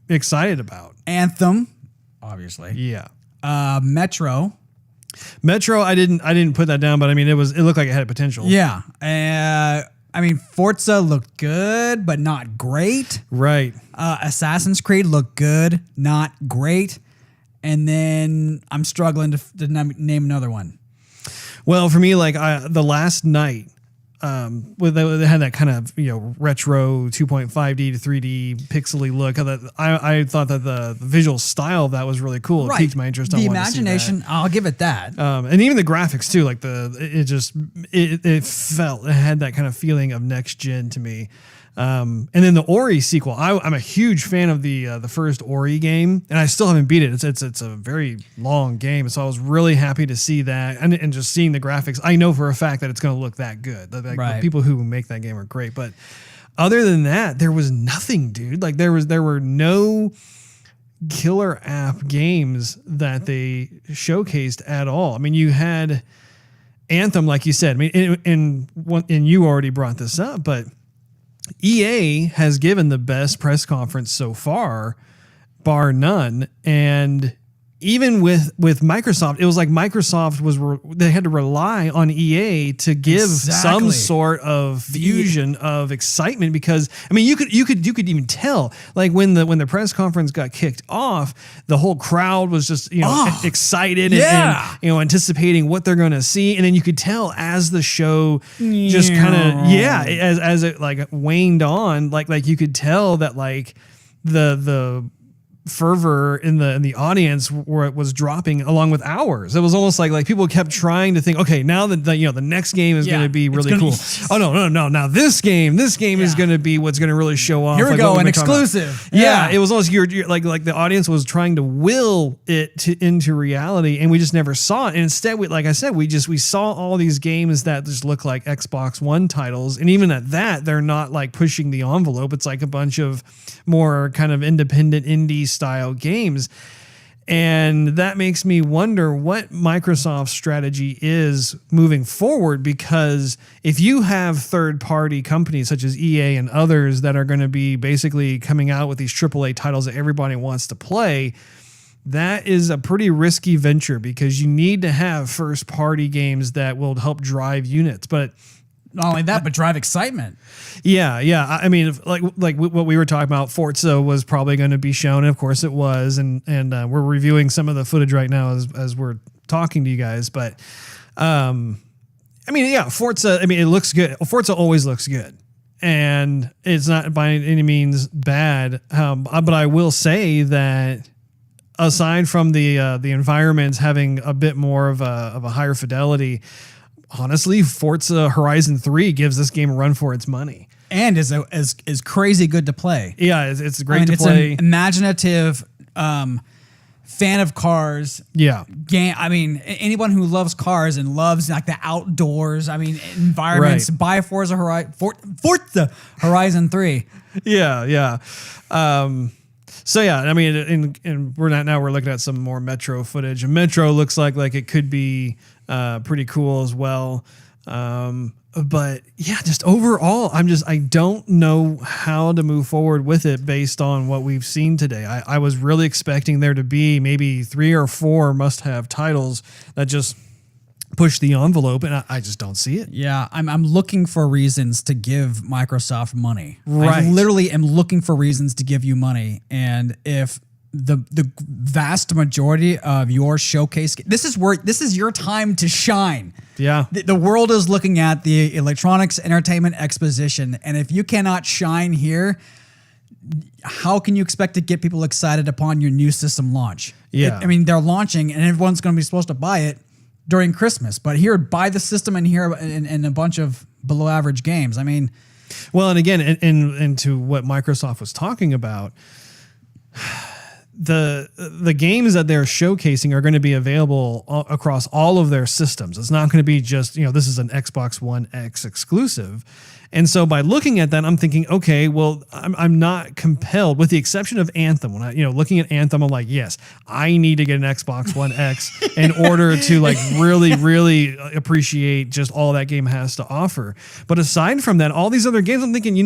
excited about. Anthem, obviously. Yeah. Metro, I didn't put that down, but I mean, it looked like it had potential. Yeah. I mean, Forza looked good, but not great. Right. Assassin's Creed looked good, not great. And then I'm struggling to name another one. Well, for me, like the last night, they had that kind of retro 2.5D to 3D pixely look. I thought that the visual style of that was really cool. It piqued my interest. The imagination, I'll give it that. And even the graphics too, like it had that kind of feeling of next gen to me. And then the Ori sequel, I'm a huge fan of the first Ori game, and I still haven't beat it. It's a very long game, so I was really happy to see that, and just seeing the graphics. I know for a fact that it's going to look that good. The people who make that game are great, but other than that, there was nothing, dude. Like there were no killer app games that they showcased at all. I mean, you had Anthem, like you said. I mean, and you already brought this up, but EA has given the best press conference so far, bar none. And even with Microsoft, it was like Microsoft they had to rely on EA to give some sort of fusion of excitement, because I mean you could even tell, like when the press conference got kicked off, the whole crowd was just excited and anticipating what they're going to see, and then you could tell as the show just kind of as it like waned on, like you could tell that like the fervor in the audience where it was dropping along with ours. It was almost like people kept trying to think, okay, now that the next game is going to be really cool. Oh no. Now this game is going to be what's going to really show off. Here we go, an exclusive. Yeah. It was almost you're like the audience was trying to will it into reality, and we just never saw it. And instead, like I said, we saw all these games that just look like Xbox One titles, and even at that, they're not like pushing the envelope. It's like a bunch of more kind of independent indie style games. And that makes me wonder what Microsoft's strategy is moving forward, because if you have third-party companies such as EA and others that are going to be basically coming out with these AAA titles that everybody wants to play, that is a pretty risky venture, because you need to have first-party games that will help drive units. But not only that, but drive excitement. Yeah. I mean, like what we were talking about, Forza was probably going to be shown, and of course it was, and we're reviewing some of the footage right now as we're talking to you guys. But I mean, yeah, Forza. I mean, it looks good. Forza always looks good, and it's not by any means bad. But I will say that aside from the environments having a bit more of a higher fidelity, honestly, Forza Horizon 3 gives this game a run for its money, and is crazy good to play. Yeah, it's great to play. It's an imaginative fan of cars. Yeah, game. I mean, anyone who loves cars and loves like the outdoors. I mean, environments. Right. Buy Forza Horizon 3. Yeah. So yeah, I mean, and we're looking at some more Metro footage, and Metro looks like it could be pretty cool as well. But yeah, just overall, I don't know how to move forward with it based on what we've seen today. I was really expecting there to be maybe 3 or 4 must-have titles that just push the envelope, and I just don't see it. Yeah, I'm looking for reasons to give Microsoft money. Right. I literally am looking for reasons to give you money, and if the vast majority of your showcase, this is your time to shine. Yeah. The world is looking at the Electronics Entertainment Exposition, and if you cannot shine here, how can you expect to get people excited upon your new system launch? Yeah. I mean, they're launching, and everyone's going to be supposed to buy it during Christmas, but here, buy the system and here and a bunch of below average games. I mean, Well, and again, into what Microsoft was talking about, the games that they're showcasing are going to be available across all of their systems. It's not going to be just, this is an Xbox One X exclusive. And so by looking at that, I'm thinking, okay, well, I'm not compelled, with the exception of Anthem. When I, looking at Anthem, I'm like, yes, I need to get an Xbox One X in order to like really, really appreciate just all that game has to offer. But aside from that, all these other games, I'm thinking,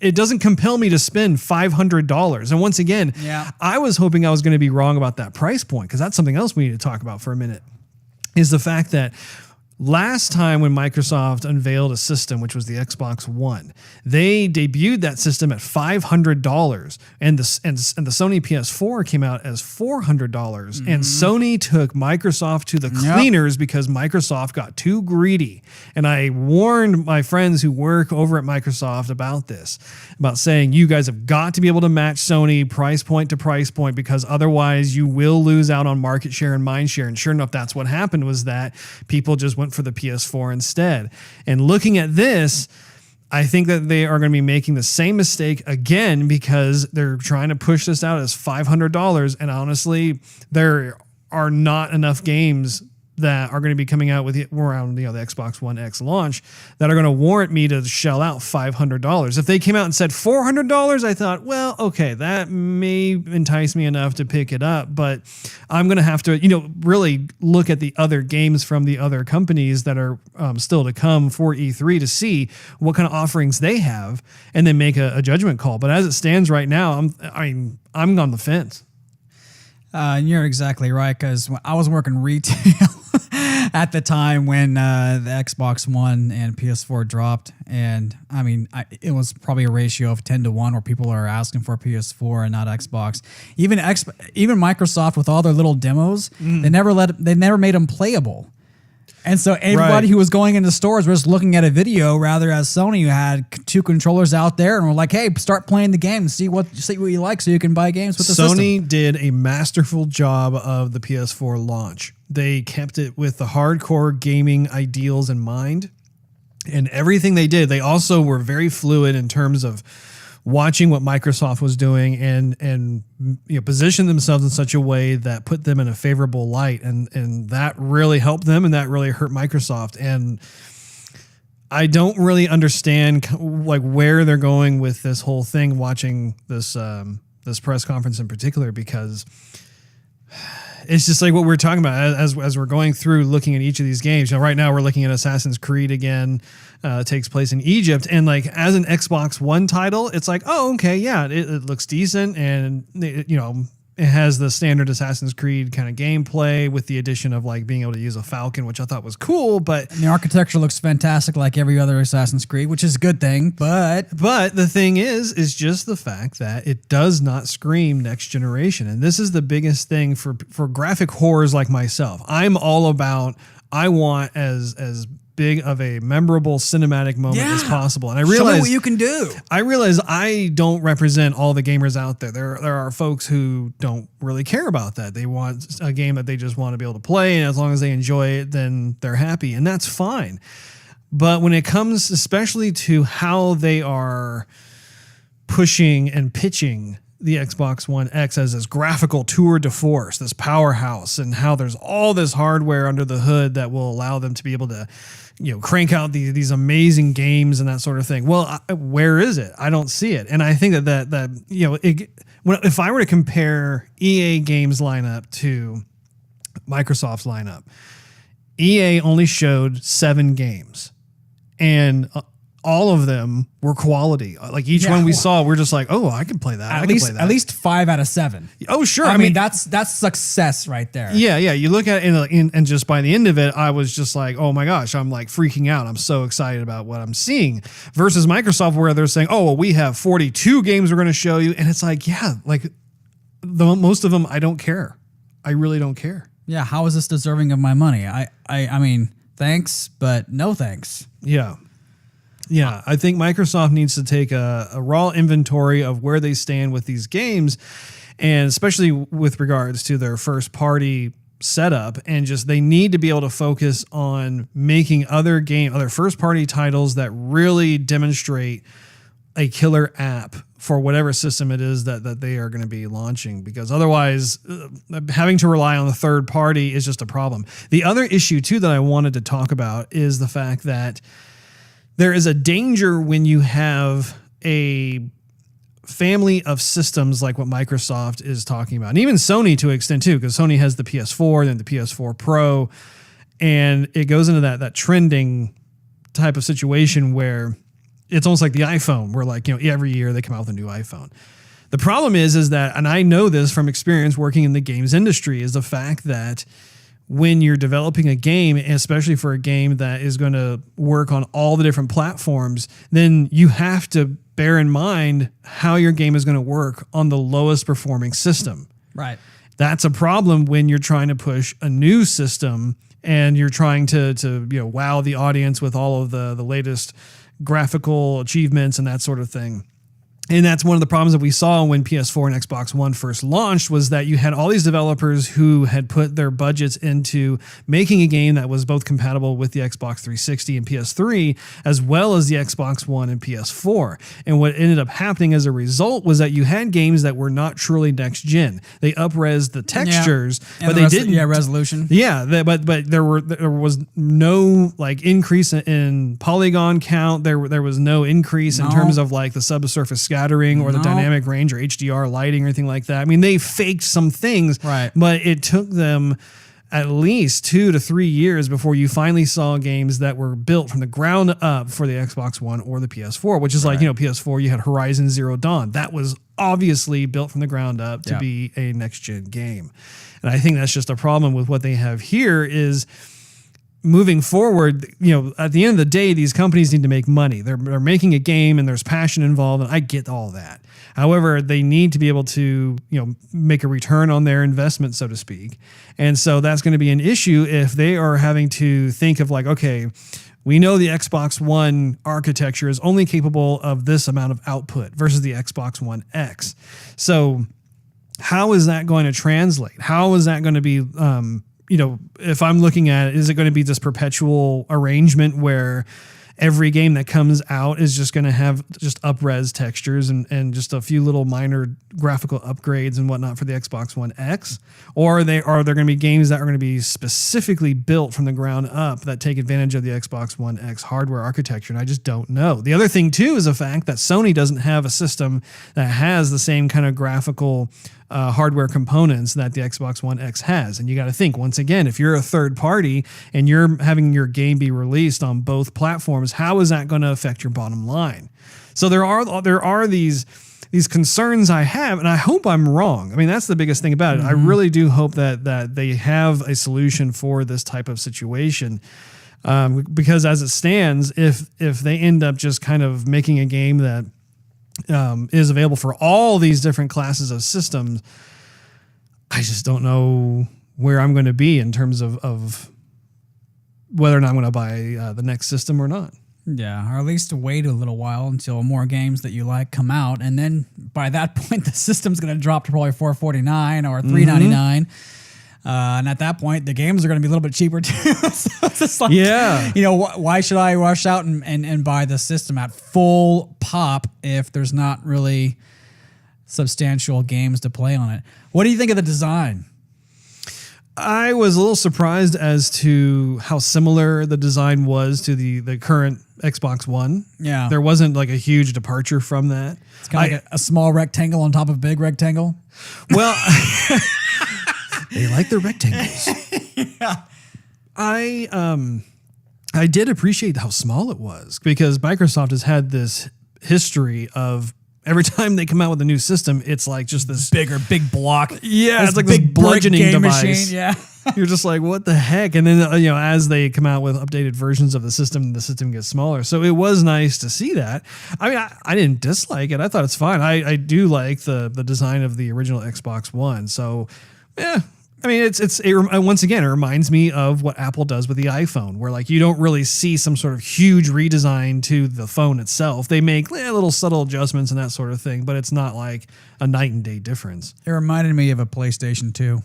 it doesn't compel me to spend $500. And once again, I was hoping I was going to be wrong about that price point, because that's something else we need to talk about for a minute, is the fact that last time when Microsoft unveiled a system, which was the Xbox One, they debuted that system at $500, and the Sony PS4 came out as $400, and Sony took Microsoft to the cleaners because Microsoft got too greedy. And I warned my friends who work over at Microsoft about this, about saying, you guys have got to be able to match Sony price point to price point, because otherwise you will lose out on market share and mind share. And sure enough, that's what happened, was that people just went for the PS4 instead. And looking at this, I think that they are going to be making the same mistake again, because they're trying to push this out as $500. And honestly, there are not enough games that are going to be coming out with around the Xbox One X launch that are going to warrant me to shell out $500. If they came out and said $400, I thought, well, okay, that may entice me enough to pick it up, but I'm going to have to, really look at the other games from the other companies that are still to come for E3 to see what kind of offerings they have, and then make a judgment call. But as it stands right now, I'm on the fence. You're exactly right, because I was working retail at the time when the Xbox One and PS4 dropped, and it was probably a ratio of 10-1 where people are asking for PS4 and not Xbox. Even Microsoft, with all their little demos, they never made them playable. And so everybody who was going into stores was looking at a video, rather as Sony, who had two controllers out there and were like, hey, start playing the game and see what you like so you can buy games with the system. Sony did a masterful job of the PS4 launch. They kept it with the hardcore gaming ideals in mind, and everything they did. They also were very fluid in terms of watching what Microsoft was doing and position themselves in such a way that put them in a favorable light, and that really helped them, and that really hurt Microsoft. And I don't really understand where they're going with this whole thing, watching this press conference in particular, because it's just like what we're talking about as we're going through looking at each of these games. Right now we're looking at Assassin's Creed again. Takes place in Egypt, and as an Xbox One title, it's like, oh, okay, yeah, it looks decent, and it has the standard Assassin's Creed kind of gameplay with the addition of being able to use a Falcon, which I thought was cool. But and the architecture looks fantastic, like every other Assassin's Creed, which is a good thing. But the thing is just the fact that it does not scream next generation, and this is the biggest thing for graphic whores like myself. I'm all about, I want as big of a memorable cinematic moment as possible. And I realize, show me what you can do. I realize I don't represent all the gamers out there. There are folks who don't really care about that. They want a game that they just want to be able to play, and as long as they enjoy it, then they're happy, and that's fine. But when it comes especially to how they are pushing and pitching the Xbox One X as this graphical tour de force, this powerhouse, and how there's all this hardware under the hood that will allow them to be able to crank out these amazing games and that sort of thing. Well, where is it? I don't see it. And I think if I were to compare EA Games lineup to Microsoft's lineup, EA only showed 7 games, and all of them were quality. Each one we saw, we're just like, oh, I can play that. At least 5 out of 7. Oh, sure. I mean, that's success right there. Yeah. You look at it, and just by the end of it, I was just like, oh my gosh, I'm freaking out. I'm so excited about what I'm seeing. Versus Microsoft, where they're saying, oh, well, we have 42 games we're going to show you, and it's like, yeah, most of them, I don't care. I really don't care. Yeah. How is this deserving of my money? I mean, thanks, but no thanks. Yeah. Yeah, I think Microsoft needs to take a raw inventory of where they stand with these games, and especially with regards to their first party setup, and just they need to be able to focus on making other first party titles that really demonstrate a killer app for whatever system it is that they are going to be launching, because otherwise having to rely on the third party is just a problem. The other issue too that I wanted to talk about is the fact that there is a danger when you have a family of systems like what Microsoft is talking about, and even Sony to an extent too, because Sony has the PS4 and then the PS4 Pro, and it goes into that trending type of situation where it's almost like the iPhone, where like, every year they come out with a new iPhone. The problem is that, and I know this from experience working in the games industry, is the fact that when you're developing a game, especially for a game that is going to work on all the different platforms, then you have to bear in mind how your game is going to work on the lowest performing system. Right. That's a problem when you're trying to push a new system and you're trying to wow the audience with all of the latest graphical achievements and that sort of thing. And that's one of the problems that we saw when PS4 and Xbox One first launched, was that you had all these developers who had put their budgets into making a game that was both compatible with the Xbox 360 and PS3, as well as the Xbox One and PS4. And what ended up happening as a result was that you had games that were not truly next gen. They up-resed the textures, but they didn't. Yeah, resolution. Yeah, but there was no like increase in polygon count. There was no increase in terms of like the subsurface scattering or the dynamic range or HDR lighting or anything like that. I mean, they faked some things, right, but it took them at least 2 to 3 years before you finally saw games that were built from the ground up for the Xbox One or the PS4, which is like, PS4, you had Horizon Zero Dawn. That was obviously built from the ground up to be a next-gen game. And I think that's just a problem with what they have here is moving forward, at the end of the day, these companies need to make money. They're making a game and there's passion involved, and I get all that. However, they need to be able to, make a return on their investment, so to speak. And so that's going to be an issue if they are having to think of like, okay, we know the Xbox One architecture is only capable of this amount of output versus the Xbox One X. So how is that going to translate? How is that going to be, if I'm looking at it, is it going to be this perpetual arrangement where every game that comes out is just going to have just up-res textures and just a few little minor graphical upgrades and whatnot for the Xbox One X? Or are there going to be games that are going to be specifically built from the ground up that take advantage of the Xbox One X hardware architecture? And I just don't know. The other thing, too, is the fact that Sony doesn't have a system that has the same kind of graphical hardware components that the Xbox One X has. And you got to think, once again, if you're a third party and you're having your game be released on both platforms, how is that going to affect your bottom line? So there are these concerns I have, and I hope I'm wrong. I mean, that's the biggest thing about it. I really do hope that they have a solution for this type of situation. Because as it stands, if they end up just kind of making a game that is available for all these different classes of systems, I just don't know where I'm going to be in terms of whether or not I'm going to buy the next system or not. Yeah, or at least wait a little while until more games that you like come out, and then by that point the system's going to drop to probably $449 or $399. And at that point, the games are going to be a little bit cheaper too. So it's just like, why should I rush out and buy the system at full pop if there's not really substantial games to play on it? What do you think of the design? I was a little surprised as to how similar the design was to the current Xbox One. Yeah. There wasn't like a huge departure from that. It's kind of like a small rectangle on top of a big rectangle. Well, they like their rectangles. Yeah. I did appreciate how small it was, because Microsoft has had this history of every time they come out with a new system, it's like just this big block. Yeah, it's like this bludgeoning device. Machine, yeah. You're just like, what the heck? And then, as they come out with updated versions of the system gets smaller. So it was nice to see that. I mean, I didn't dislike it. I thought it's fine. I do like the design of the original Xbox One. So, yeah. I mean, once again, it reminds me of what Apple does with the iPhone, where like you don't really see some sort of huge redesign to the phone itself. They make little subtle adjustments and that sort of thing, but it's not like a night and day difference. It reminded me of a PlayStation 2.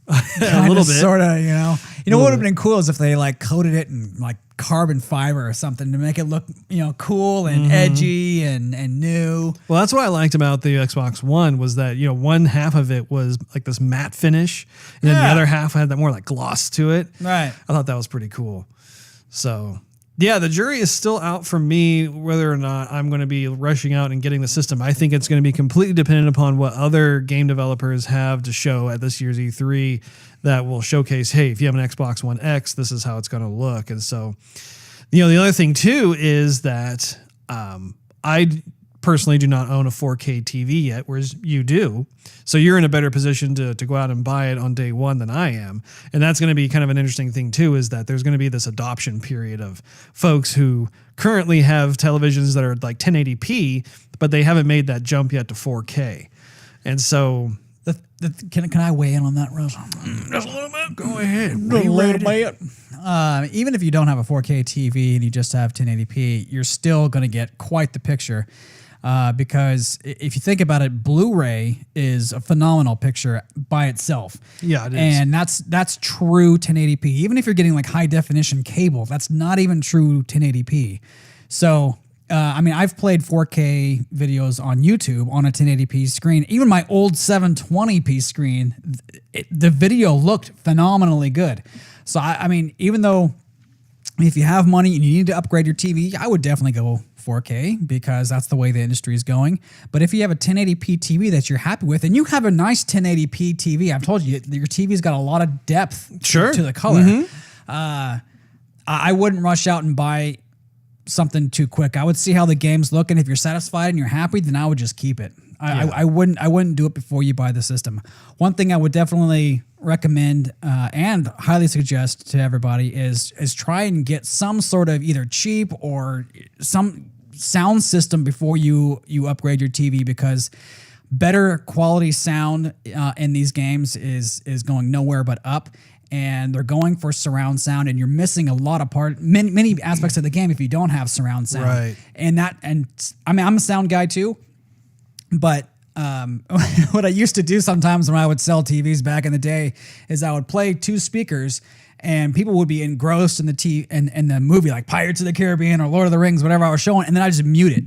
A little bit. Sort of, you know. You know what would have been cool is if they like coated it in like carbon fiber or something to make it look, you know, cool and edgy and new. Well, that's what I liked about the Xbox One was that, you know, one half of it was like this matte finish and then the other half had that more like gloss to it. Right. I thought that was pretty cool. So, yeah, the jury is still out for me whether or not I'm going to be rushing out and getting the system. I think it's going to be completely dependent upon what other game developers have to show at this year's E3 that will showcase, hey, if you have an Xbox One X, this is how it's going to look. And so, you know, the other thing too is that I personally do not own a 4K TV yet, whereas you do. So you're in a better position to go out and buy it on day one than I am. And that's going to be kind of an interesting thing too, is that there's going to be this adoption period of folks who currently have televisions that are like 1080p, but they haven't made that jump yet to 4K. And so... Can I weigh in on that, Russ? Just a little bit. Go ahead. Even if you don't have a 4K TV and you just have 1080p, you're still going to get quite the picture. Because if you think about it, Blu-ray is a phenomenal picture by itself. Yeah, it is. And that's true 1080p. Even if you're getting like high definition cable, that's not even true 1080p. So, I mean, I've played 4K videos on YouTube on a 1080p screen. Even my old 720p screen, the video looked phenomenally good. So, I mean, even though if you have money and you need to upgrade your TV, I would definitely go 4K because that's the way the industry is going. But if you have a 1080p TV that you're happy with, and you have a nice 1080p TV, I've told you, your TV's got a lot of depth to the color. I wouldn't rush out and buy something too quick. I would see how the games look, and if you're satisfied and you're happy, then I would just keep it. I wouldn't do it before you buy the system. One thing I would definitely recommend and highly suggest to everybody is try and get some sort of either cheap or some sound system before you upgrade your TV, because better quality sound in these games is going nowhere but up. And they're going for surround sound, and you're missing a lot of many aspects of the game if you don't have surround sound. Right. And I mean, I'm a sound guy too, but what I used to do sometimes when I would sell TVs back in the day is I would play two speakers, and people would be engrossed in the movie, like Pirates of the Caribbean or Lord of the Rings, whatever I was showing, and then I just mute it,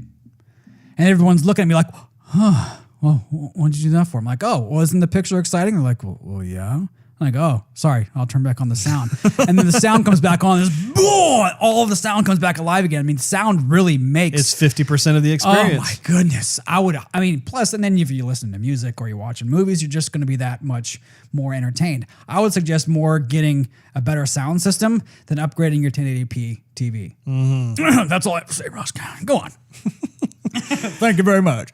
and everyone's looking at me like, "Huh, well, what did you do that for?" I'm like, "Oh, wasn't the picture exciting?" They're like, "Well, yeah." I'm like, "Oh, sorry, I'll turn back on the sound." And then the sound comes back on, and all of the sound comes back alive again. I mean, sound really makes... It's 50% of the experience. Oh my goodness. Plus, and then if you listen to music or you're watching movies, you're just going to be that much more entertained. I would suggest more getting a better sound system than upgrading your 1080p TV. That's all I have to say, Russ. Go on. Thank you very much.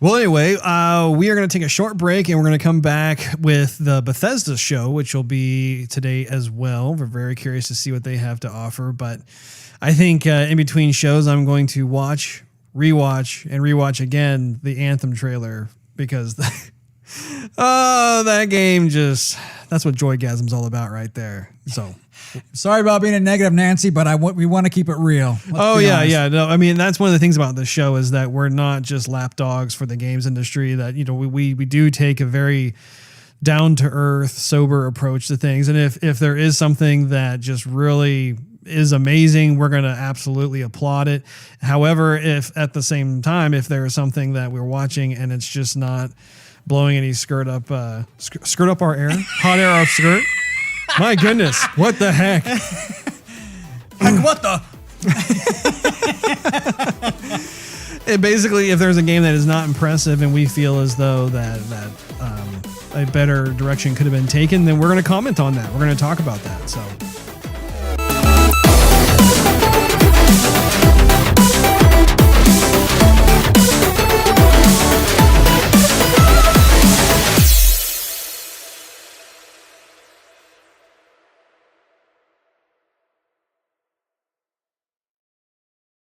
Well, anyway, we are going to take a short break, and we're going to come back with the Bethesda show, which will be today as well. We're very curious to see what they have to offer. But I think in between shows, I'm going to rewatch again the Anthem trailer, because that game that's what Joygasm's all about right there. So... Sorry about being a negative Nancy, but we want to keep it real. Yeah. No, I mean, that's one of the things about this show is that we're not just lapdogs for the games industry. That, you know, we do take a very down to earth, sober approach to things. And if there is something that just really is amazing, we're going to absolutely applaud it. However, if at the same time, if there is something that we're watching and it's just not blowing any skirt up our air, hot air off skirt. My goodness, what the heck? What the? And basically, if there's a game that is not impressive and we feel as though that a better direction could have been taken, then we're going to comment on that. We're going to talk about that. So